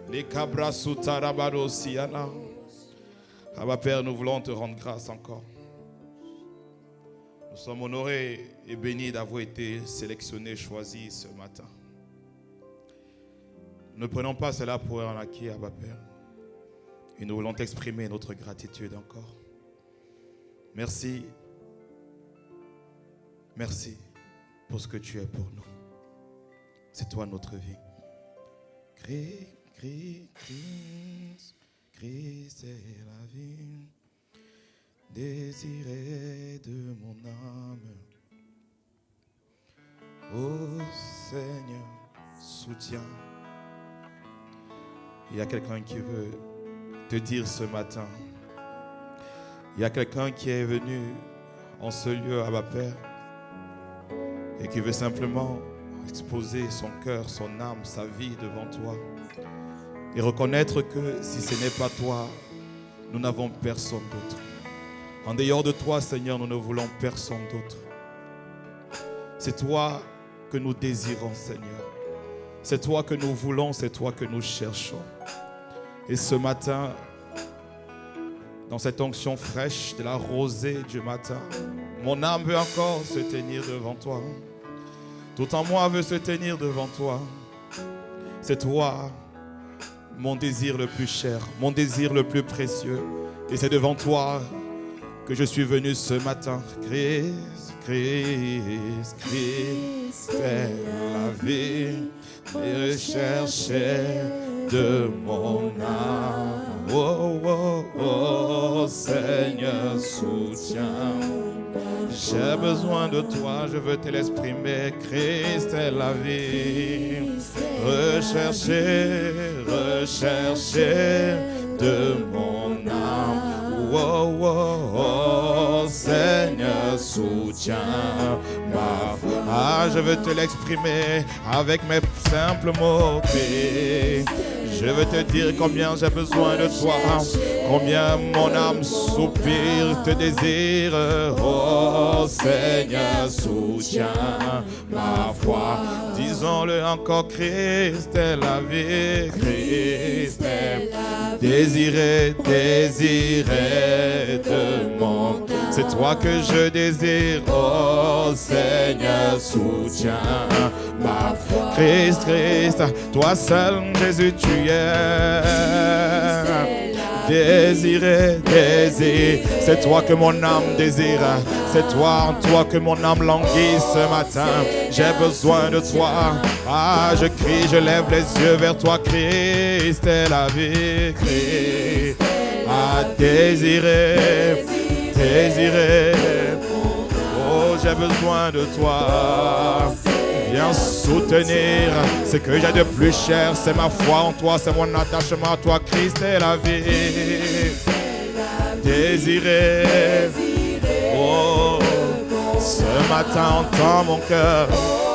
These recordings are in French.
Les cabras Siana. Abba Père, nous voulons te rendre grâce encore. Nous sommes honorés et bénis d'avoir été sélectionnés, choisis ce matin. Ne prenons pas cela pour un acquis, Abba Père. Et nous voulons t'exprimer notre gratitude encore. Merci. Merci pour ce que tu es pour nous. C'est toi notre vie. Christ est la vie, désiré de mon âme. Ô Seigneur, soutiens. Il y a quelqu'un qui veut te dire ce matin. Il y a quelqu'un qui est venu en ce lieu, Abba Père, et qui veut simplement exposer son cœur, son âme, sa vie devant toi. Et reconnaître que si ce n'est pas toi, nous n'avons personne d'autre. En dehors de toi, Seigneur, nous ne voulons personne d'autre. C'est toi que nous désirons, Seigneur. C'est toi que nous voulons, c'est toi que nous cherchons. Et ce matin, dans cette onction fraîche de la rosée du matin, mon âme veut encore se tenir devant toi. Tout en moi veut se tenir devant toi. C'est toi, mon désir le plus cher, mon désir le plus précieux. Et c'est devant toi que je suis venu ce matin. Christ, Christ, Christ est la vie, les rechercher de mon âme. Oh, oh, oh, Seigneur, soutiens. J'ai besoin de toi, je veux te l'exprimer. Christ est la vie. Rechercher, rechercher de mon âme. Oh, oh, oh, Seigneur, soutiens ma foi. Ah, je veux te l'exprimer avec mes simples mots. Je veux te dire combien j'ai besoin de toi, combien mon âme soupire, te désire. Oh Seigneur, soutiens ma foi. Disons-le encore, Christ est la vie, Christ est désiré, désiré de mon. C'est toi que je désire, oh Seigneur, soutiens ma foi. Christ, Christ, toi seul, Jésus, tu es désiré, désiré. C'est toi que mon âme désire. C'est toi, en toi que mon âme languit ce matin. J'ai besoin de toi. Ah, je crie, je lève les yeux vers toi. Christ est la vie. Christ a désiré, désiré. Oh, j'ai besoin de toi. Viens soutenir ce que j'ai de plus cher. C'est ma foi en toi, c'est mon attachement à toi. Christ est la vie. Désiré. Oh, ce matin, entends mon cœur.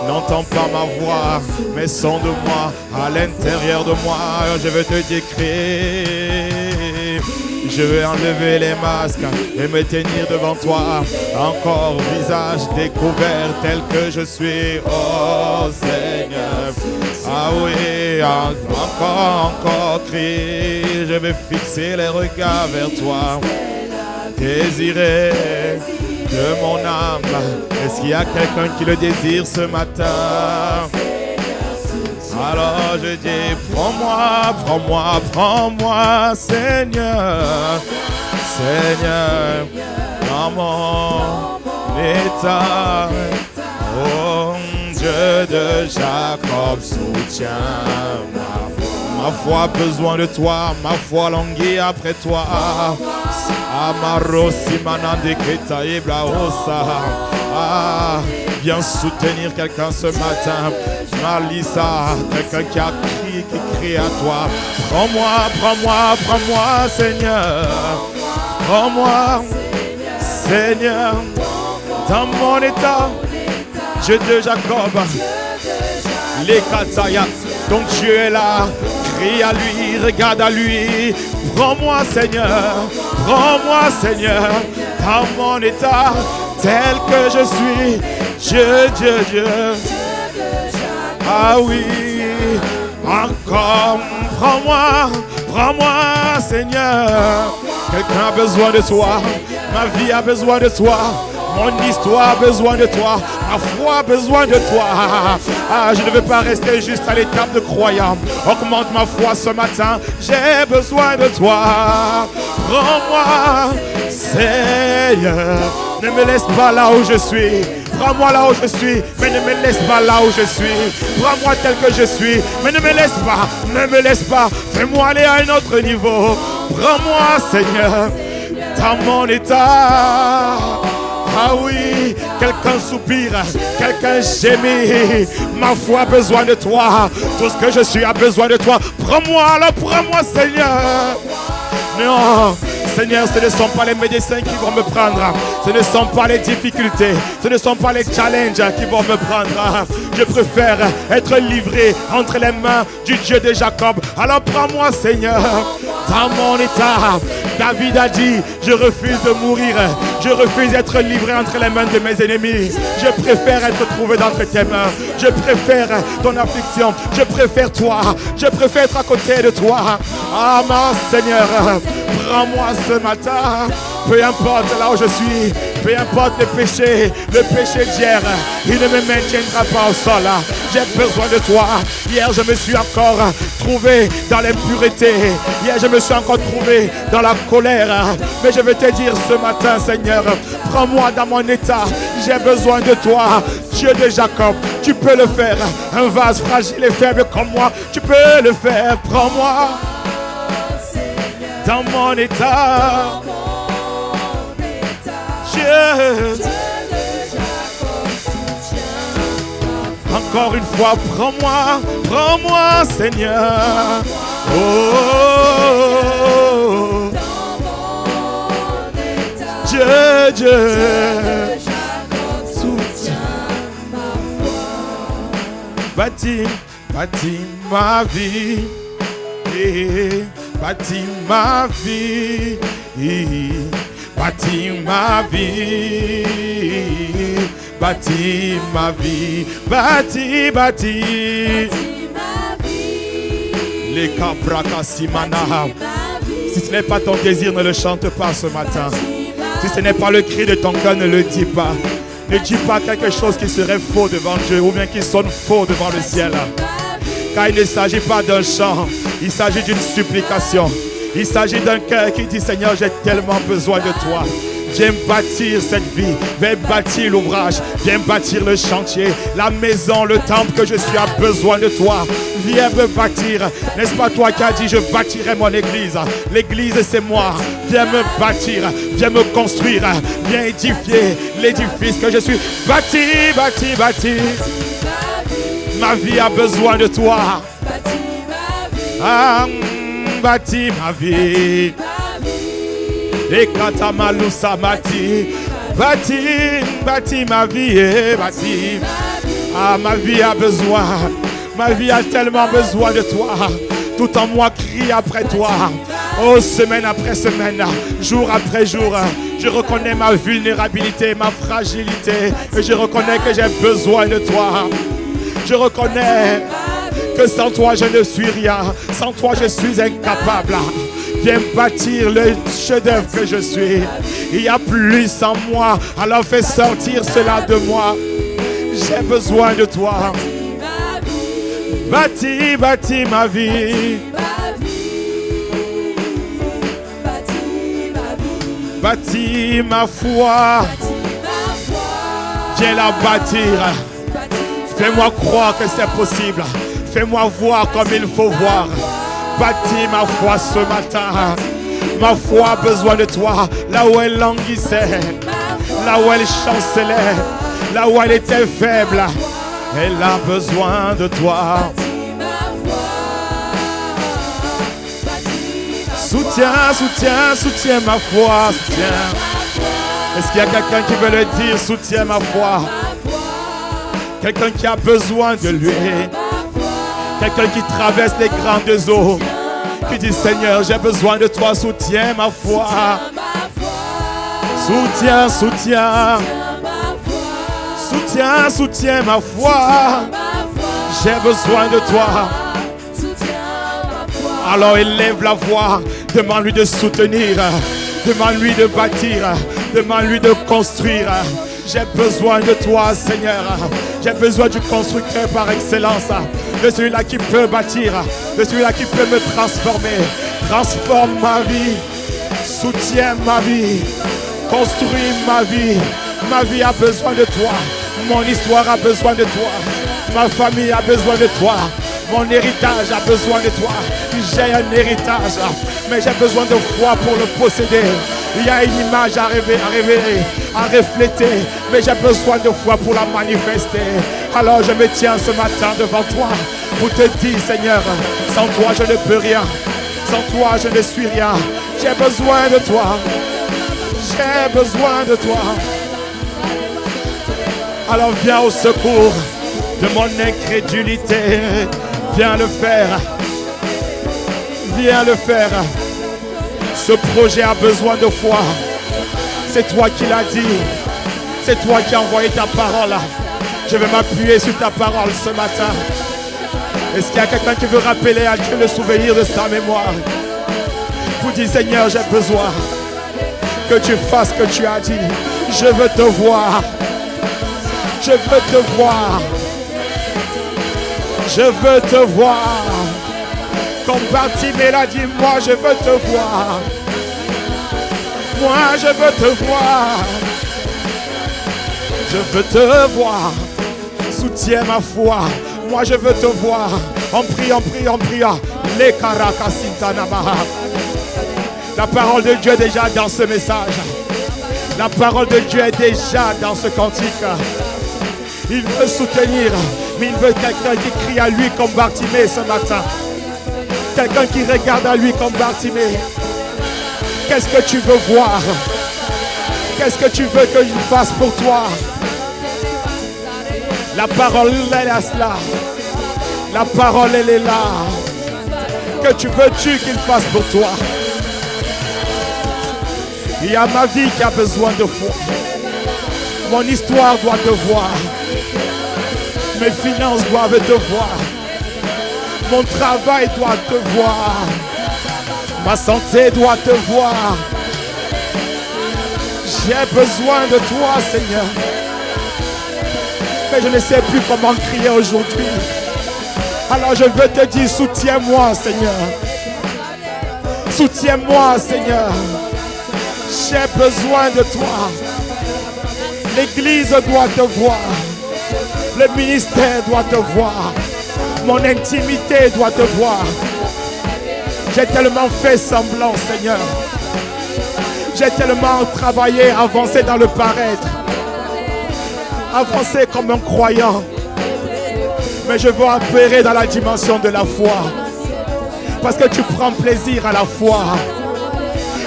N'entends pas ma voix, mais sonde moi à l'intérieur de moi. Je veux te décrire. Je veux enlever les masques et me tenir devant toi. Encore visage découvert tel que je suis. Oh Seigneur. Ah oui, encore crie. Je vais fixer les regards vers toi. Désiré de mon âme. Est-ce qu'il y a quelqu'un qui le désire ce matin? Alors je dis, prends-moi, prends-moi, prends-moi, Seigneur, Seigneur, dans mon état. Oh Dieu de Jacob, soutiens ma foi, besoin de toi, ma foi languit après toi. Amaro Simanande Ketaïbla Osa. Ah, viens soutenir quelqu'un ce matin. Malisa, quelqu'un qui a crié, qui crie à toi. Prends-moi, prends-moi, prends-moi, Seigneur. Prends-moi, Seigneur, dans mon état. Dieu de Jacob, les Kataya, ton Dieu est là. Crie à lui, regarde à lui. Prends-moi, Seigneur, prends-moi, Seigneur, dans mon état tel que je suis. Dieu, Dieu, Dieu. Ah oui, encore Prends-moi, Seigneur. Quelqu'un a besoin de toi. Ma vie a besoin de toi. Mon histoire a besoin de toi. Ma foi a besoin de toi. Ah, je ne veux pas rester juste à l'étape de croyant. Augmente ma foi ce matin. J'ai besoin de toi. Prends-moi, Seigneur. Ne me laisse pas là où je suis. Prends-moi là où je suis, mais ne me laisse pas là où je suis. Prends-moi tel que je suis, mais ne me laisse pas. Ne me laisse pas. Fais-moi aller à un autre niveau. Prends-moi, Seigneur, dans mon état. Ah oui, quelqu'un soupire, quelqu'un gémit. Ma foi a besoin de toi. Tout ce que je suis a besoin de toi. Prends-moi, alors prends-moi, Seigneur. Non, Seigneur, ce ne sont pas les médecins qui vont me prendre. Ce ne sont pas les difficultés. Ce ne sont pas les challenges qui vont me prendre. Je préfère être livré entre les mains du Dieu de Jacob. Alors prends-moi, Seigneur, dans mon état. David a dit, je refuse de mourir. Je refuse d'être livré entre les mains de mes ennemis. Je préfère être trouvé d'entre tes mains. Je préfère ton affliction. Je préfère toi. Je préfère être à côté de toi. Ah, mon Seigneur, prends-moi ce matin. Peu importe là où je suis, peu importe le péché d'hier, il ne me maintiendra pas au sol. J'ai besoin de toi. Hier, je me suis encore trouvé dans l'impureté. Hier, je me suis encore trouvé dans la colère. Mais je veux te dire ce matin, Seigneur, prends-moi dans mon état. J'ai besoin de toi, Dieu de Jacob. Tu peux le faire. Un vase fragile et faible comme moi, tu peux le faire. Prends-moi dans mon état. Encore une fois, prends-moi, Seigneur. Oh, Dieu, bâtis ma vie, bâtis ma vie. Bâtis ma vie, bâtis ma vie, bâtis. Les capraka simana. Si ce n'est pas ton désir, ne le chante pas ce matin. Si ce n'est pas le cri de ton cœur, ne le dis pas. Ne dis pas quelque chose qui serait faux devant Dieu ou bien qui sonne faux devant le ciel. Car il ne s'agit pas d'un chant, il s'agit d'une supplication. Il s'agit d'un cœur qui dit, Seigneur, j'ai tellement besoin de toi. Viens bâtir cette vie, viens bâtir l'ouvrage, viens bâtir le chantier, la maison, le temple que je suis a besoin de toi. Viens me bâtir. N'est-ce pas toi qui as dit, je bâtirai mon église. L'église, c'est moi. Viens me bâtir, viens me construire, viens édifier l'édifice que je suis. Bâti. Ma vie a besoin de toi. Bâtis ma vie. Et katamalusa mati. Bâtis ma vie. Bâtis. Ah, ma vie a besoin. Ma vie a tellement besoin de toi. Tout en moi crie après toi. Oh, semaine après semaine, jour après jour, je reconnais ma vulnérabilité, ma fragilité. Et je reconnais que j'ai besoin de toi. Je reconnais que sans toi je ne suis rien. Sans toi je suis incapable. Viens bâtir le chef-d'œuvre que je suis. Il y a plus en moi. Alors fais sortir cela de moi. J'ai besoin de toi. Bâtis ma vie. Bâtis ma foi. Viens la bâtir. Fais-moi croire que c'est possible. Fais-moi voir comme il faut voir. Bâtis ma foi ce matin. Ma foi a besoin de toi. Là où elle languissait, là où elle chancelait, là où elle était faible, elle a besoin de toi. Soutiens ma foi. Est-ce qu'il y a quelqu'un qui veut le dire? Soutiens ma foi. Quelqu'un qui a besoin de lui. Quelqu'un qui traverse les grandes eaux. Qui dit, Seigneur, j'ai besoin de toi. Soutiens ma foi. Soutiens ma foi. J'ai besoin de toi. Alors élève la voix, demande-lui de soutenir, demande-lui de bâtir, demande-lui de construire. J'ai besoin de toi, Seigneur. J'ai besoin du constructeur par excellence, de celui-là qui peut bâtir, de celui-là qui peut me transformer. Transforme ma vie, soutiens ma vie, construis ma vie. Ma vie a besoin de toi, mon histoire a besoin de toi, ma famille a besoin de toi, mon héritage a besoin de toi. J'ai un héritage, mais j'ai besoin de foi pour le posséder. Il y a une image à révéler, à refléter, mais j'ai besoin de foi pour la manifester. Alors je me tiens ce matin devant toi pour te dire, Seigneur, sans toi je ne peux rien, sans toi je ne suis rien. J'ai besoin de toi, j'ai besoin de toi. Alors viens au secours de mon incrédulité. Viens le faire. Viens le faire. Ce projet a besoin de foi. C'est toi qui l'as dit. C'est toi qui as envoyé ta parole. Je vais m'appuyer sur ta parole ce matin. Est-ce qu'il y a quelqu'un qui veut rappeler à Dieu le souvenir de sa mémoire? Pour dire, Seigneur, j'ai besoin que tu fasses ce que tu as dit. Je veux te voir. Je veux te voir. Je veux te voir. Comme Bartimée l'a dit, moi je veux te voir. Moi je veux te voir. Je veux te voir. Soutiens ma foi. Moi je veux te voir. En priant. Les Karakasintanamaha. La parole de Dieu est déjà dans ce message. La parole de Dieu est déjà dans ce cantique. Il veut soutenir, mais il veut quelqu'un qui crie à lui comme Bartimée ce matin. Quelqu'un qui regarde à lui comme Bartimée. Qu'est-ce que tu veux voir? Qu'est-ce que tu veux que je fasse pour toi? La parole, elle est là. La parole, elle est là. Que tu veux-tu qu'il fasse pour toi? Il y a ma vie qui a besoin de foi. Mon histoire doit te voir. Mes finances doivent te voir. Mon travail doit te voir. Ma santé doit te voir. J'ai besoin de toi, Seigneur. Mais je ne sais plus comment crier aujourd'hui. Alors je veux te dire, soutiens-moi, Seigneur. Soutiens-moi, Seigneur. J'ai besoin de toi. L'église doit te voir. Le ministère doit te voir. Mon intimité doit te voir. J'ai tellement fait semblant, Seigneur. J'ai tellement travaillé, avancé dans le paraître. Avancé comme un croyant. Mais je veux opérer dans la dimension de la foi. Parce que tu prends plaisir à la foi.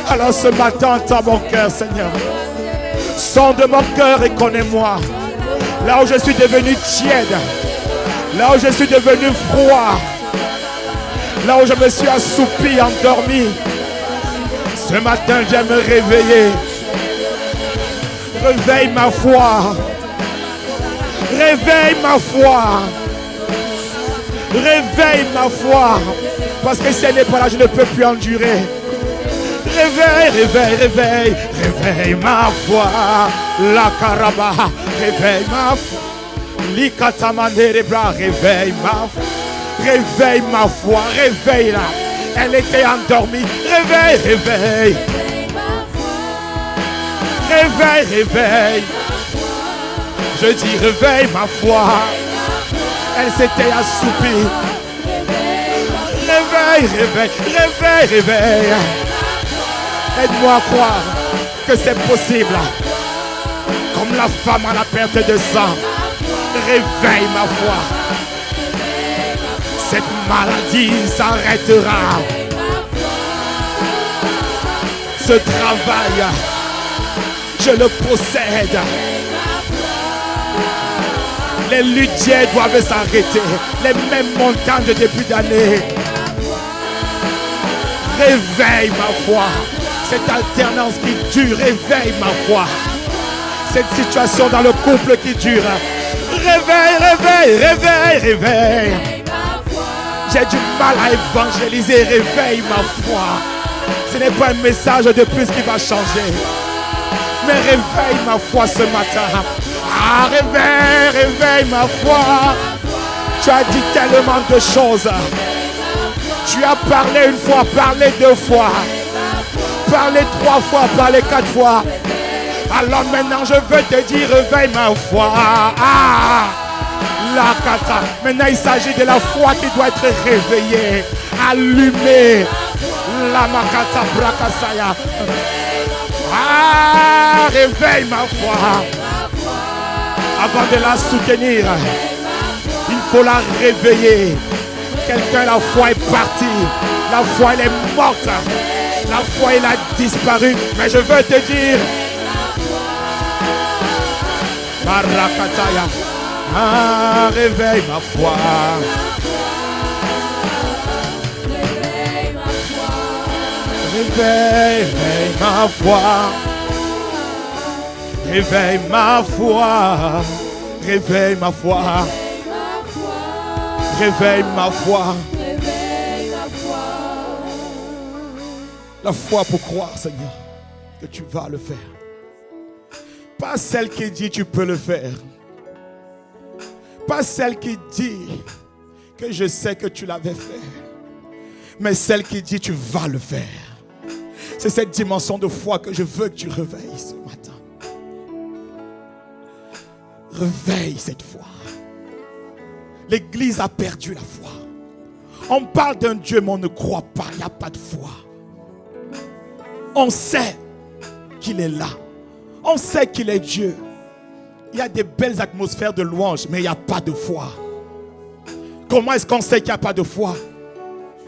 Alors ce matin, entends mon cœur, Seigneur. Sonde mon cœur et connais-moi. Là où je suis devenu tiède. Là où je suis devenu froid. Là où je me suis assoupi, endormi. Ce matin, je vais me réveiller. Réveille ma foi. Réveille ma foi. Réveille ma foi. Parce que si elle n'est pas là, je ne peux plus endurer. Réveille, réveille, réveille. Réveille ma foi. La caraba. Réveille ma foi. L'ikatamanderebra. Réveille ma foi. Réveille ma foi. Réveille-la. Elle était endormie. Réveille, réveille. Réveille, réveille. Je dis réveille ma foi. Elle s'était assoupie. Réveille, réveille, réveille, réveille. Aide-moi à croire que c'est possible. Comme la femme à la perte de sang. Réveille ma foi. Cette maladie s'arrêtera. Ce travail, je le possède. Les luthiers doivent s'arrêter. Les mêmes montagnes de début d'année. Réveille ma foi. Cette alternance qui dure, réveille ma foi. Cette situation dans le couple qui dure. Réveille, réveille, réveille, réveille. J'ai du mal à évangéliser. Réveille ma foi. Ce n'est pas un message de plus qui va changer. Mais réveille ma foi ce matin. Ah, réveille ma foi. Tu as dit tellement de choses. Tu as parlé une fois, parlé deux fois, parlé trois fois, parlé quatre fois. Alors maintenant je veux te dire, réveille ma foi. Ah, la kata. Maintenant il s'agit de la foi qui doit être réveillée, allumée. La makata brakasaya. Ah, réveille ma foi. Avant de la soutenir, il faut la réveiller. Quelqu'un, la foi est partie. La foi, elle est morte. La foi, elle a disparu. Mais je veux te dire, Marakataya, ah, réveille ma foi. Réveille ma foi. Réveille ma foi. Réveille ma foi. Réveille ma foi. La foi pour croire, Seigneur, que tu vas le faire. Pas celle qui dit tu peux le faire. Pas celle qui dit que je sais que tu l'avais fait. Mais celle qui dit tu vas le faire. C'est cette dimension de foi que je veux que tu réveilles ce matin. Réveille cette foi. L'église a perdu la foi. On parle d'un Dieu mais on ne croit pas. Il n'y a pas de foi. On sait qu'il est là. On sait qu'il est Dieu. Il y a des belles atmosphères de louange mais il n'y a pas de foi. Comment est-ce qu'on sait qu'il n'y a pas de foi?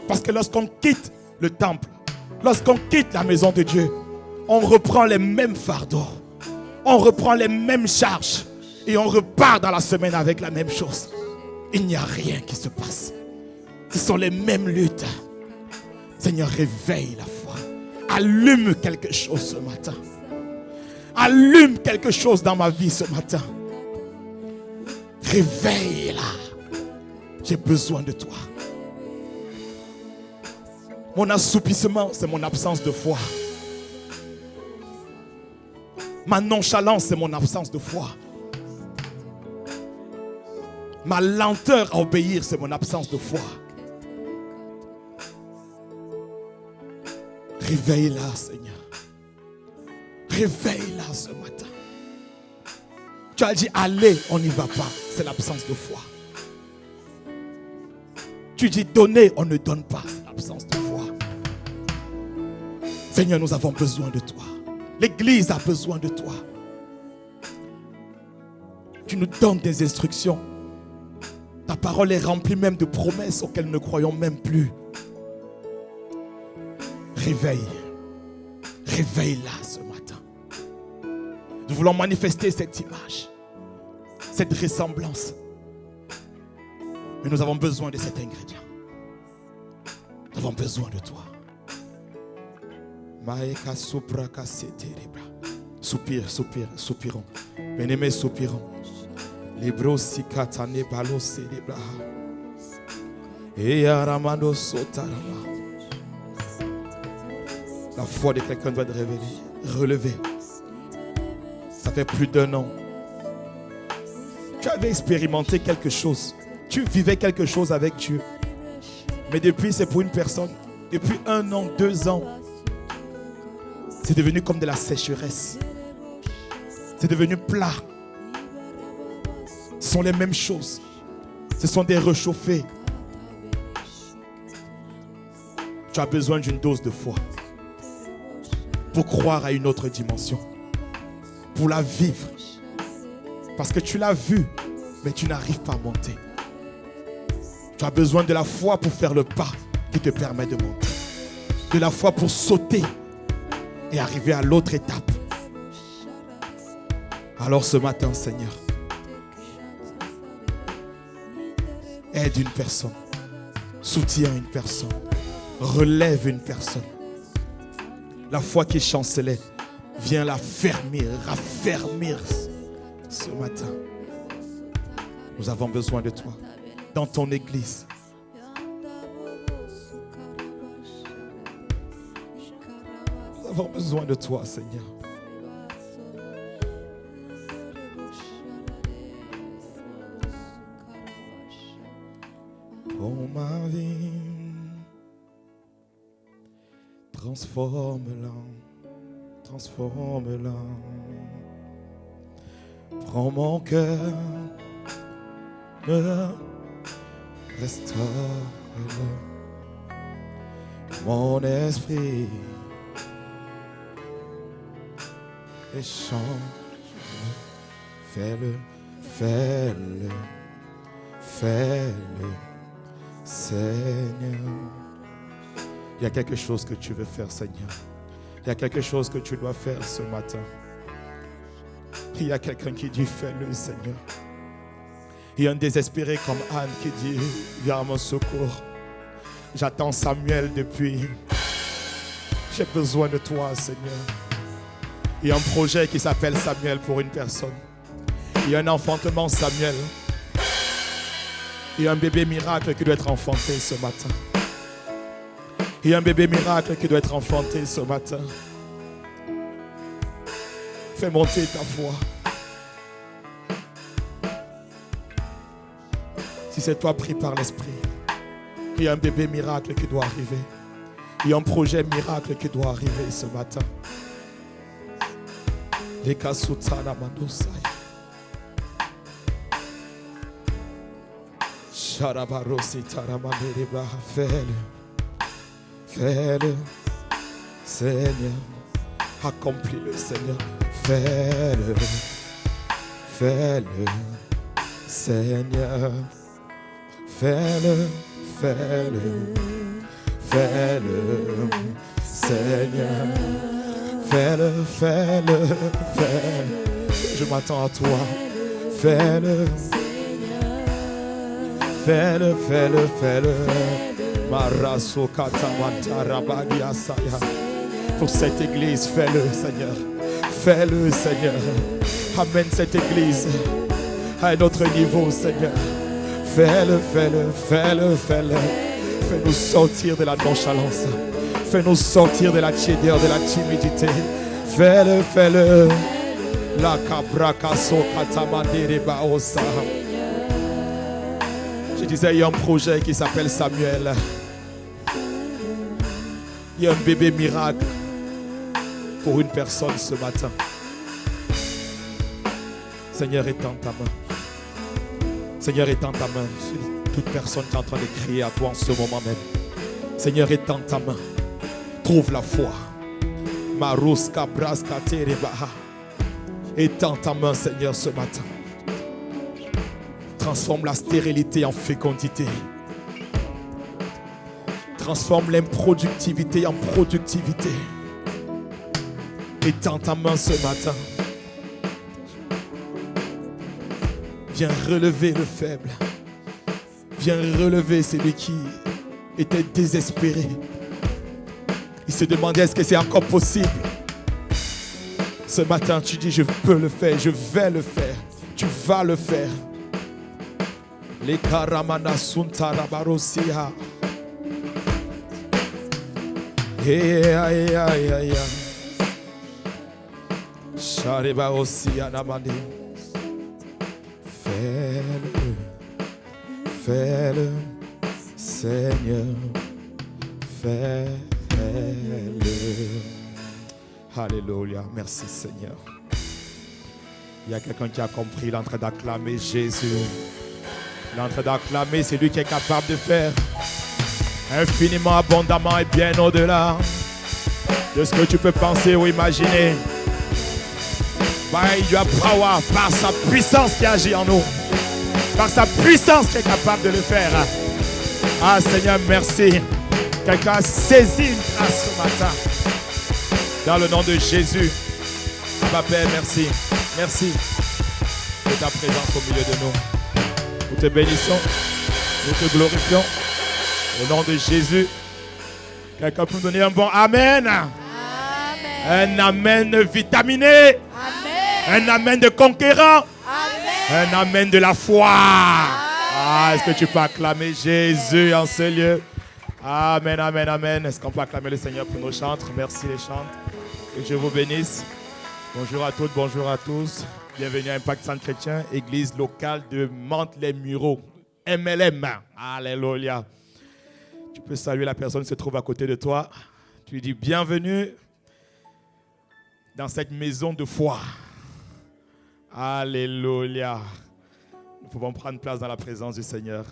Parce que lorsqu'on quitte le temple, lorsqu'on quitte la maison de Dieu, on reprend les mêmes fardeaux. On reprend les mêmes charges. Et on repart dans la semaine avec la même chose. Il n'y a rien qui se passe. Ce sont les mêmes luttes. Seigneur, réveille la foi. Allume quelque chose ce matin. Allume quelque chose dans ma vie ce matin. Réveille-la. J'ai besoin de toi. Mon assoupissement, c'est mon absence de foi. Ma nonchalance, c'est mon absence de foi. Ma lenteur à obéir, c'est mon absence de foi. Réveille-la, Seigneur. Réveille-la ce matin. Tu as dit, allez, on n'y va pas. C'est l'absence de foi. Tu dis, donnez, on ne donne pas. C'est l'absence de foi. Seigneur, nous avons besoin de toi. L'église a besoin de toi. Tu nous donnes des instructions. Ta parole est remplie même de promesses auxquelles nous ne croyons même plus. Réveille. Réveille-la ce matin. Nous voulons manifester cette image, cette ressemblance. Mais nous avons besoin de cet ingrédient. Nous avons besoin de toi. Soupire, soupire, soupirons. Bien-aimés, soupirons. Libro sikatane balo célébra. Et aramando sotarama. La foi de quelqu'un doit être relevée. Ça fait plus d'1 an. Tu avais expérimenté quelque chose. Tu vivais quelque chose avec Dieu. Mais depuis, c'est pour une personne. Depuis 1 an, 2 ans. C'est devenu comme de la sécheresse. C'est devenu plat. Ce sont les mêmes choses. Ce sont des réchauffés. Tu as besoin d'une dose de foi pour croire à une autre dimension, pour la vivre. Parce que tu l'as vue, mais tu n'arrives pas à monter. Tu as besoin de la foi pour faire le pas qui te permet de monter. De la foi pour sauter et arriver à l'autre étape. Alors ce matin, Seigneur, aide une personne, soutiens une personne, relève une personne. La foi qui chancelait, viens la raffermir ce matin. Nous avons besoin de toi dans ton église. avons besoin de toi, Seigneur. Prends ma vie, transforme-la, transforme-la. Prends mon cœur, restaure-le. Mon esprit, et change-le. Fais-le, fais-le, fais-le, Seigneur. Il y a quelque chose que tu veux faire, Seigneur. Il y a quelque chose que tu dois faire ce matin. Il y a quelqu'un qui dit, fais-le, Seigneur. Il y a un désespéré comme Anne qui dit, viens à mon secours. J'attends Samuel depuis. J'ai besoin de toi, Seigneur. Il y a un projet qui s'appelle Samuel pour une personne. Il y a un enfantement Samuel. Il y a un bébé miracle qui doit être enfanté ce matin. Il y a un bébé miracle qui doit être enfanté ce matin. Fais monter ta foi. Si c'est toi pris par l'Esprit, il y a un bébé miracle qui doit arriver. Il y a un projet miracle qui doit arriver ce matin. Les Kasutana Mandosai. Sharabarosi Taramaneriba. Fais-le. Fais-le, Seigneur. Accomplis-le, Seigneur. Fais-le. Fais-le, Seigneur. Fais-le, fais-le, fais-le, Seigneur. Fais-le, fais-le, fais-le. Je m'attends à toi. Fais-le, fais-le, fais-le, fais-le. Maraso katamanta rabagi asaya. Pour cette église, fais-le, Seigneur. Fais-le, Seigneur. Amène cette église à un autre niveau, Seigneur. Fais-le, fais-le, fais-le, fais-le. Fais-nous sortir de la nonchalance. Fais-nous sortir de la tiédeur, de la timidité. Fais-le, fais-le. La cabraca so katamandere baosa. Je disais, il y a un projet qui s'appelle Samuel. Il y a un bébé miracle pour une personne ce matin. Seigneur, étends ta main. Seigneur, étends ta main sur toute personne qui est en train de crier à toi en ce moment même. Seigneur, étends ta main. Trouve la foi. Maruska braska terebaha. Étends ta main, Seigneur, ce matin. Transforme la stérilité en fécondité. Transforme l'improductivité en productivité. Étends ta main ce matin. Viens relever le faible. Viens relever celui qui était désespéré. Il se demandait est-ce que c'est encore possible. Ce matin, tu dis je peux le faire, je vais le faire. Tu vas le faire. Les karamana suntarabarosia. Shariba osia namande. Fais-le, fais-le, Seigneur, fais-le. Alléluia, merci Seigneur. Il y a quelqu'un qui a compris, il est en train d'acclamer Jésus. Il est en train d'acclamer, c'est lui qui est capable de faire infiniment, abondamment et bien au-delà de ce que tu peux penser ou imaginer. By your power, par sa puissance qui agit en nous, par sa puissance qui est capable de le faire. Ah Seigneur, merci. Quelqu'un a saisi une grâce ce matin. Dans le nom de Jésus. Abba Père, merci. Merci de ta présence au milieu de nous. Nous te bénissons, nous te glorifions. Au nom de Jésus. Quelqu'un peut nous donner un bon Amen. Amen. Un Amen vitaminé. Amen. Un Amen de conquérant. Amen. Un Amen de la foi. Ah, est-ce que tu peux acclamer Jésus en ce lieu? Amen, amen, amen. Est-ce qu'on peut acclamer le Seigneur pour nos chantres? Merci les chantres. Que Dieu vous bénisse. Bonjour à toutes, bonjour à tous. Bienvenue à Impact Centre Chrétien, église locale de Mantes-les-Mureaux. MLM. Alléluia. Tu peux saluer la personne qui se trouve à côté de toi. Tu lui dis bienvenue dans cette maison de foi. Alléluia. Nous pouvons prendre place dans la présence du Seigneur.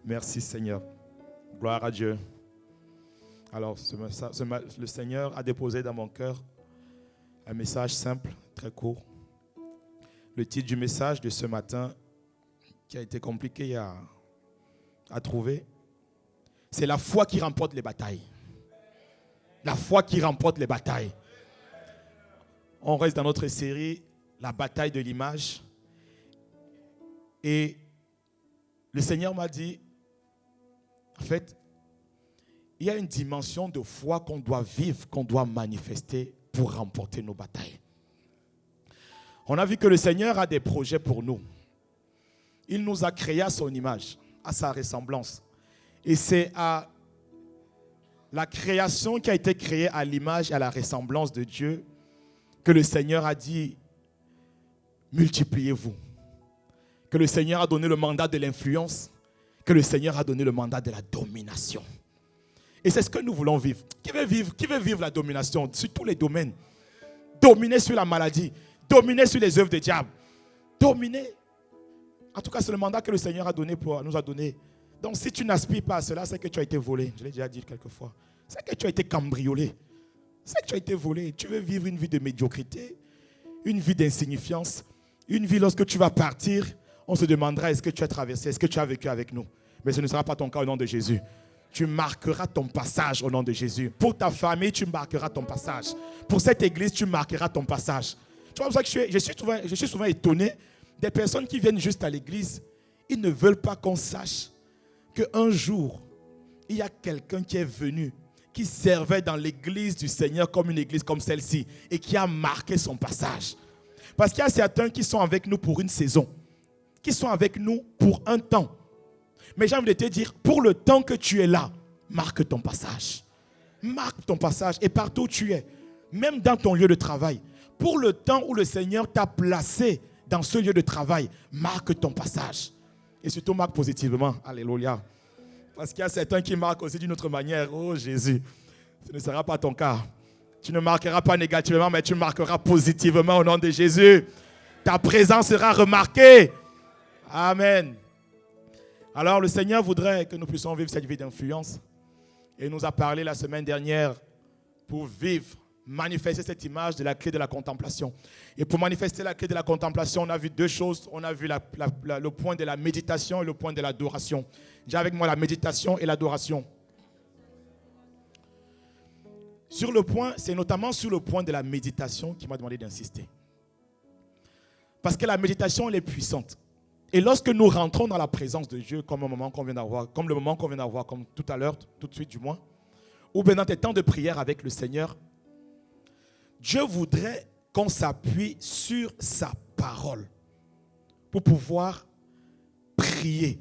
Merci Seigneur. Gloire à Dieu. Alors, le Seigneur a déposé dans mon cœur un message simple, très court. Le titre du message de ce matin, qui a été compliqué à trouver, c'est la foi qui remporte les batailles. La foi qui remporte les batailles. On reste dans notre série, la bataille de l'image. Et le Seigneur m'a dit, en fait, il y a une dimension de foi qu'on doit vivre, qu'on doit manifester pour remporter nos batailles. On a vu que le Seigneur a des projets pour nous. Il nous a créés à son image, à sa ressemblance. Et c'est à la création qui a été créée à l'image et à la ressemblance de Dieu que le Seigneur a dit, multipliez-vous. Que le Seigneur a donné le mandat de l'influence, que le Seigneur a donné le mandat de la domination. Et c'est ce que nous voulons vivre. Qui veut vivre la domination sur tous les domaines? Dominer sur la maladie, dominer sur les œuvres du diable, dominer. En tout cas, c'est le mandat que le Seigneur nous a donné. Donc, si tu n'aspires pas à cela, c'est que tu as été volé. Je l'ai déjà dit quelques fois. C'est que tu as été cambriolé. C'est que tu as été volé. Tu veux vivre une vie de médiocrité, une vie d'insignifiance, une vie lorsque tu vas partir, on se demandera est-ce que tu as traversé, est-ce que tu as vécu avec nous. Mais ce ne sera pas ton cas au nom de Jésus. Tu marqueras ton passage au nom de Jésus. Pour ta famille, tu marqueras ton passage. Pour cette église, tu marqueras ton passage. Tu vois, pour ça que je suis souvent étonné des personnes qui viennent juste à l'église. Ils ne veulent pas qu'on sache qu'un jour, il y a quelqu'un qui est venu, qui servait dans l'église du Seigneur comme une église comme celle-ci et qui a marqué son passage. Parce qu'il y a certains qui sont avec nous pour une saison, qui sont avec nous pour un temps. Mais j'ai envie de te dire, pour le temps que tu es là, marque ton passage. Marque ton passage et partout où tu es, même dans ton lieu de travail. Pour le temps où le Seigneur t'a placé dans ce lieu de travail, marque ton passage. Et surtout, marque positivement. Alléluia. Parce qu'il y a certains qui marquent aussi d'une autre manière. Oh Jésus, ce ne sera pas ton cas. Tu ne marqueras pas négativement, mais tu marqueras positivement au nom de Jésus. Ta présence sera remarquée. Amen. Alors, le Seigneur voudrait que nous puissions vivre cette vie d'influence. Et il nous a parlé la semaine dernière pour vivre, manifester cette image de la clé de la contemplation. Et pour manifester la clé de la contemplation, on a vu deux choses. On a vu le point de la méditation et le point de l'adoration. J'ai avec moi la méditation et l'adoration. C'est notamment sur le point de la méditation qu'il m'a demandé d'insister. Parce que la méditation, elle est puissante. Et lorsque nous rentrons dans la présence de Dieu, comme le moment qu'on vient d'avoir, comme tout à l'heure, tout de suite du moins, ou bien dans tes temps de prière avec le Seigneur, Dieu voudrait qu'on s'appuie sur sa parole pour pouvoir prier.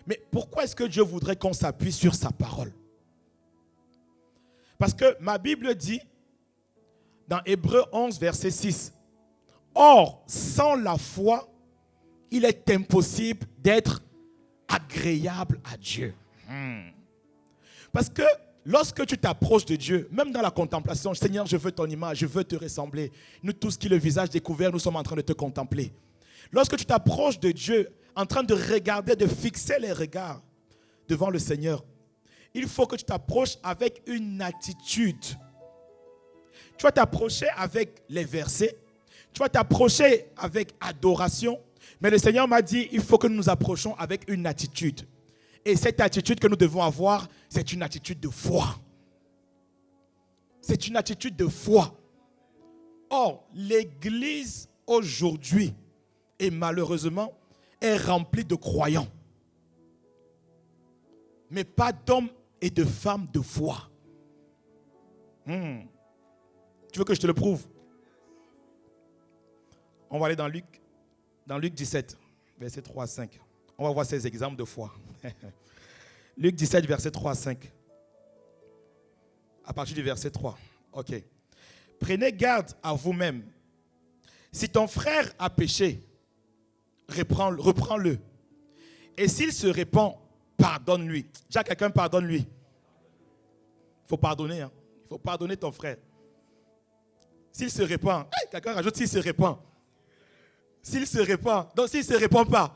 Mais pourquoi est-ce que Dieu voudrait qu'on s'appuie sur sa parole? Parce que ma Bible dit, dans Hébreux 11, verset 6, « Or, sans la foi, il est impossible d'être agréable à Dieu. » Parce que lorsque tu t'approches de Dieu, même dans la contemplation, « Seigneur, je veux ton image, je veux te ressembler. » Nous tous qui le visage découvert, nous sommes en train de te contempler. Lorsque tu t'approches de Dieu, en train de regarder, de fixer les regards devant le Seigneur, il faut que tu t'approches avec une attitude. Tu vas t'approcher avec les versets, tu vas t'approcher avec adoration, mais le Seigneur m'a dit, il faut que nous nous approchions avec une attitude. Et cette attitude que nous devons avoir, c'est une attitude de foi. C'est une attitude de foi. Or, l'Église aujourd'hui, et malheureusement, est remplie de croyants. Mais pas d'hommes et de femmes de foi. Tu veux que je te le prouve? On va aller dans Luc 17, verset 3 à 5. On va voir ces exemples de foi. Luc 17, verset 3 à 5. À partir du verset 3. Ok. Prenez garde à vous-même. Si ton frère a péché, reprends-le. Et s'il se répand, pardonne-lui. Déjà, quelqu'un pardonne-lui. Il faut pardonner. Hein? Il faut pardonner ton frère. S'il se répand, quelqu'un rajoute s'il se répand. S'il se répand, donc s'il ne se répand pas,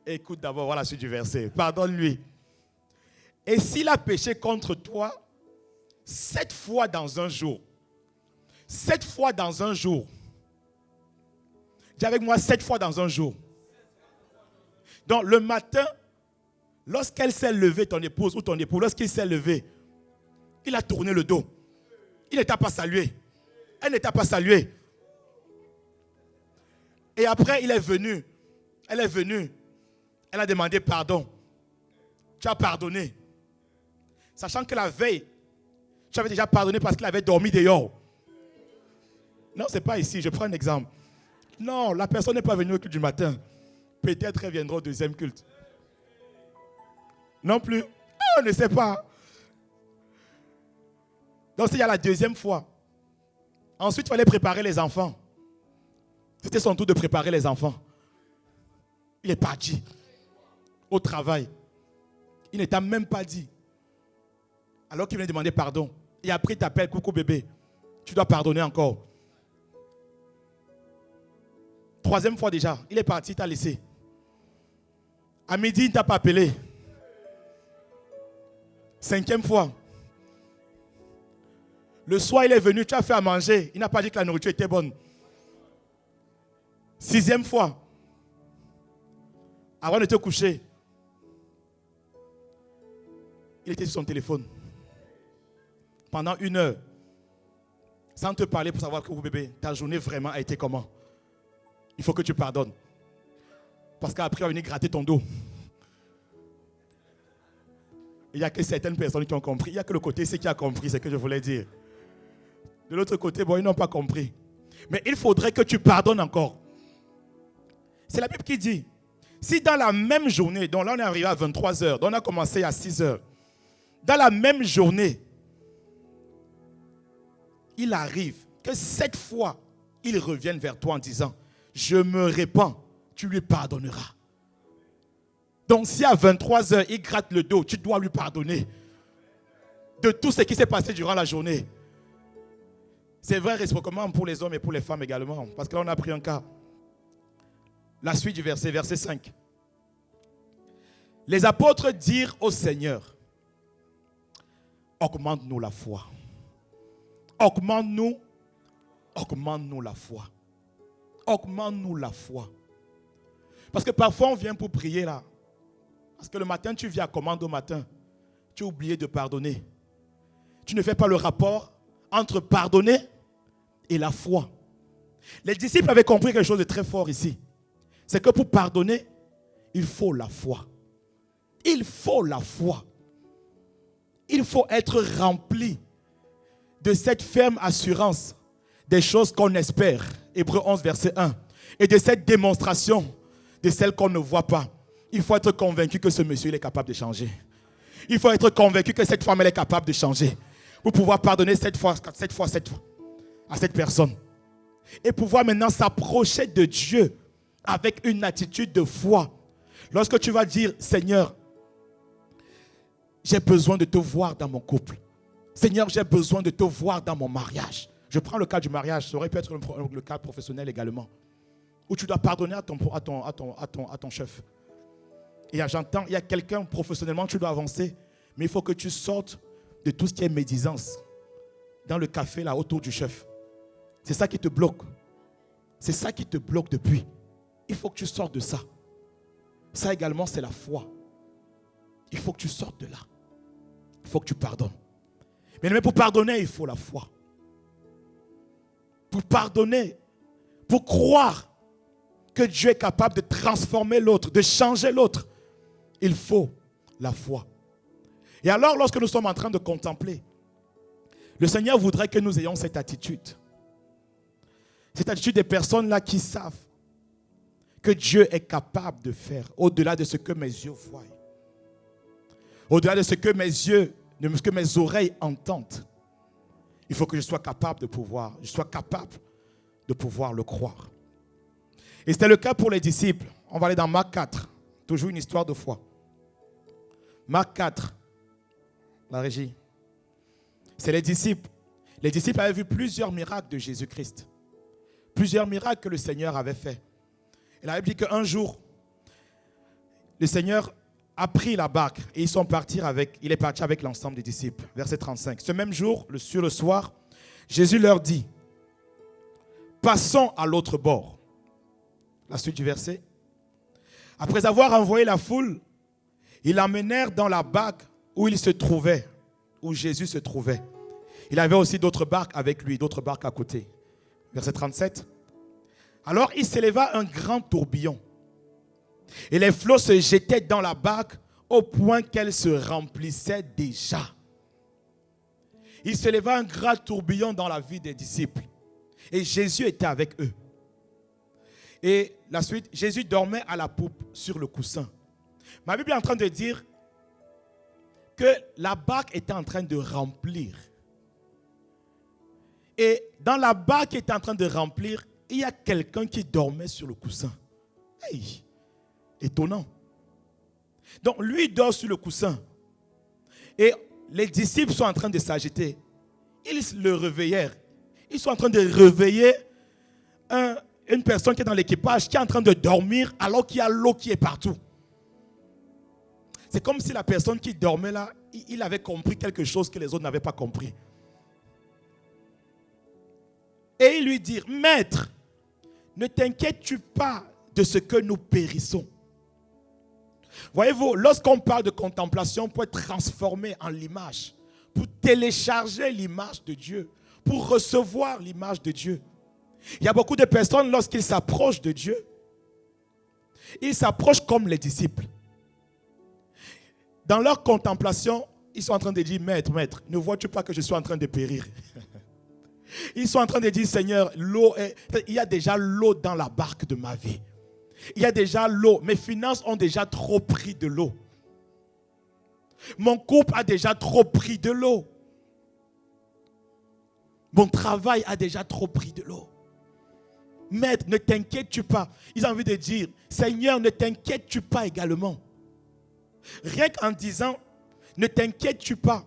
écoute d'abord, voilà la suite du verset. Pardonne-lui. Et s'il a péché contre toi, 7 fois dans un jour. 7 fois dans un jour. Dis avec moi 7 fois dans un jour. Donc le matin, lorsqu'elle s'est levée, ton épouse ou ton époux, lorsqu'il s'est levé, il a tourné le dos. Il n'était pas salué. Elle n'était pas saluée. Et après, il est venu. Elle est venue. Elle a demandé pardon. Tu as pardonné. Sachant que la veille, tu avais déjà pardonné parce qu'il avait dormi dehors. Non, ce n'est pas ici. Je prends un exemple. Non, la personne n'est pas venue au culte du matin. Peut-être elle viendra au deuxième culte. Non plus. On ne sait pas. Donc, il y a la deuxième fois. Ensuite, il fallait préparer les enfants. C'était son tour de préparer les enfants. Il est parti au travail. Il ne t'a même pas dit. Alors qu'il vient demander pardon. Et après, il t'appelle, coucou bébé. Tu dois pardonner encore. 3e fois déjà. Il est parti, il t'a laissé. À midi, il ne t'a pas appelé. 5e fois. Le soir, il est venu, tu as fait à manger. Il n'a pas dit que la nourriture était bonne. 6e fois. Avant de te coucher, il était sur son téléphone. Pendant 1 heure. Sans te parler pour savoir que, bébé, ta journée vraiment a été comment. Il faut que tu pardonnes. Parce qu'après, il va venir gratter ton dos. Il n'y a que certaines personnes qui ont compris. Il n'y a que le côté ici qui a compris ce que je voulais dire. De l'autre côté, bon, ils n'ont pas compris. Mais il faudrait que tu pardonnes encore. C'est la Bible qui dit, si dans la même journée, donc là on est arrivé à 23h, donc on a commencé à 6h, dans la même journée, il arrive que 7 fois, ils reviennent vers toi en disant, je me répands, tu lui pardonneras. Donc si à 23h, il gratte le dos, tu dois lui pardonner de tout ce qui s'est passé durant la journée. C'est vrai réciproquement pour les hommes et pour les femmes également. Parce que là, on a pris un cas. La suite du verset, verset 5. Les apôtres dirent au Seigneur, augmente-nous la foi. Augmente-nous la foi. Augmente-nous la foi. Parce que parfois, on vient pour prier là. Parce que le matin, tu viens à commande au matin. Tu as oublié de pardonner. Tu ne fais pas le rapport entre pardonner et la foi. Les disciples avaient compris quelque chose de très fort ici. C'est que pour pardonner, il faut la foi. Il faut la foi. Il faut être rempli de cette ferme assurance des choses qu'on espère. Hébreux 11, verset 1. Et de cette démonstration de celles qu'on ne voit pas. Il faut être convaincu que ce monsieur il est capable de changer. Il faut être convaincu que cette femme elle est capable de changer. Pour pouvoir pardonner cette fois à cette personne. Et pouvoir maintenant s'approcher de Dieu avec une attitude de foi. Lorsque tu vas dire, Seigneur, j'ai besoin de te voir dans mon couple. Seigneur, j'ai besoin de te voir dans mon mariage. Je prends le cas du mariage, ça aurait pu être le cas professionnel également. Où tu dois pardonner à ton chef. Et j'entends, il y a quelqu'un professionnellement, tu dois avancer. Mais il faut que tu sortes de tout ce qui est médisance. Dans le café, là, autour du chef. C'est ça qui te bloque. C'est ça qui te bloque depuis. Il faut que tu sortes de ça. Ça également, c'est la foi. Il faut que tu sortes de là. Il faut que tu pardonnes. Mais pour pardonner, il faut la foi. Pour pardonner, pour croire que Dieu est capable de transformer l'autre, de changer l'autre, il faut la foi. Et alors, lorsque nous sommes en train de contempler, le Seigneur voudrait que nous ayons cette attitude. Cette attitude des personnes là qui savent que Dieu est capable de faire au-delà de ce que mes yeux voient. Au-delà de ce que mes yeux, de ce que mes oreilles entendent. Il faut que je sois capable de pouvoir le croire. Et c'était le cas pour les disciples. On va aller dans Marc 4. Toujours une histoire de foi. Marc 4. La régie. C'est les disciples. Les disciples avaient vu plusieurs miracles de Jésus-Christ. Plusieurs miracles que le Seigneur avait fait. Et la Bible dit qu'un jour, le Seigneur a pris la barque et il est parti avec l'ensemble des disciples. Verset 35. Ce même jour, sur le soir, Jésus leur dit, passons à l'autre bord. La suite du verset. Après avoir envoyé la foule, ils l'emmenèrent dans la barque où Jésus se trouvait. Il avait aussi d'autres barques avec lui, d'autres barques à côté. Verset 37. Alors il s'éleva un grand tourbillon. Et les flots se jetaient dans la barque au point qu'elle se remplissait déjà. Il s'éleva un grand tourbillon dans la vie des disciples. Et Jésus était avec eux. Et la suite, Jésus dormait à la poupe sur le coussin. Ma Bible est en train de dire que la barque était en train de remplir. Et dans la barque qui était en train de remplir, il y a quelqu'un qui dormait sur le coussin. Hey, étonnant. Donc lui dort sur le coussin. Et les disciples sont en train de s'agiter. Ils le réveillèrent. Ils sont en train de réveiller une personne qui est dans l'équipage, qui est en train de dormir alors qu'il y a l'eau qui est partout. C'est comme si la personne qui dormait là, il avait compris quelque chose que les autres n'avaient pas compris. Et ils lui dirent, Maître, ne t'inquiètes-tu pas de ce que nous périssons? Voyez-vous, lorsqu'on parle de contemplation, pour être transformé en l'image, pour télécharger l'image de Dieu, pour recevoir l'image de Dieu. Il y a beaucoup de personnes, lorsqu'ils s'approchent de Dieu, ils s'approchent comme les disciples. Dans leur contemplation, ils sont en train de dire, Maître, ne vois-tu pas que je suis en train de périr? Ils sont en train de dire, Seigneur, il y a déjà l'eau dans la barque de ma vie. Il y a déjà l'eau. Mes finances ont déjà trop pris de l'eau. Mon couple a déjà trop pris de l'eau. Mon travail a déjà trop pris de l'eau. Maître, ne t'inquiètes-tu pas? Ils ont envie de dire, Seigneur, ne t'inquiètes-tu pas également? Rien qu'en disant, ne t'inquiètes-tu pas?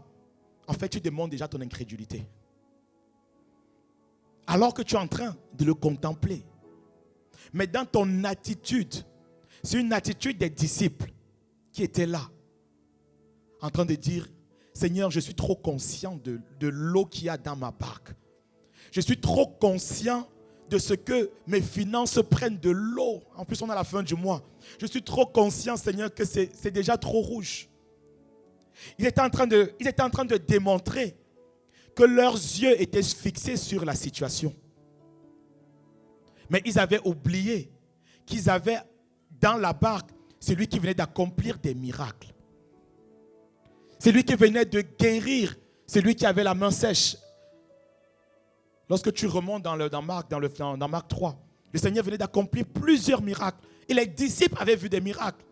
En fait, tu demandes déjà ton incrédulité. Alors que tu es en train de le contempler. Mais dans ton attitude, c'est une attitude des disciples qui étaient là, en train de dire, Seigneur, je suis trop conscient de l'eau qu'il y a dans ma barque. Je suis trop conscient de ce que mes finances prennent de l'eau. En plus, on est à la fin du mois. Je suis trop conscient, Seigneur, que c'est déjà trop rouge. Ils étaient en train de démontrer que leurs yeux étaient fixés sur la situation. Mais ils avaient oublié qu'ils avaient dans la barque celui qui venait d'accomplir des miracles. Celui qui venait de guérir, celui qui avait la main sèche. Lorsque tu remontes dans Marc 3, le Seigneur venait d'accomplir plusieurs miracles. Et les disciples avaient vu des miracles.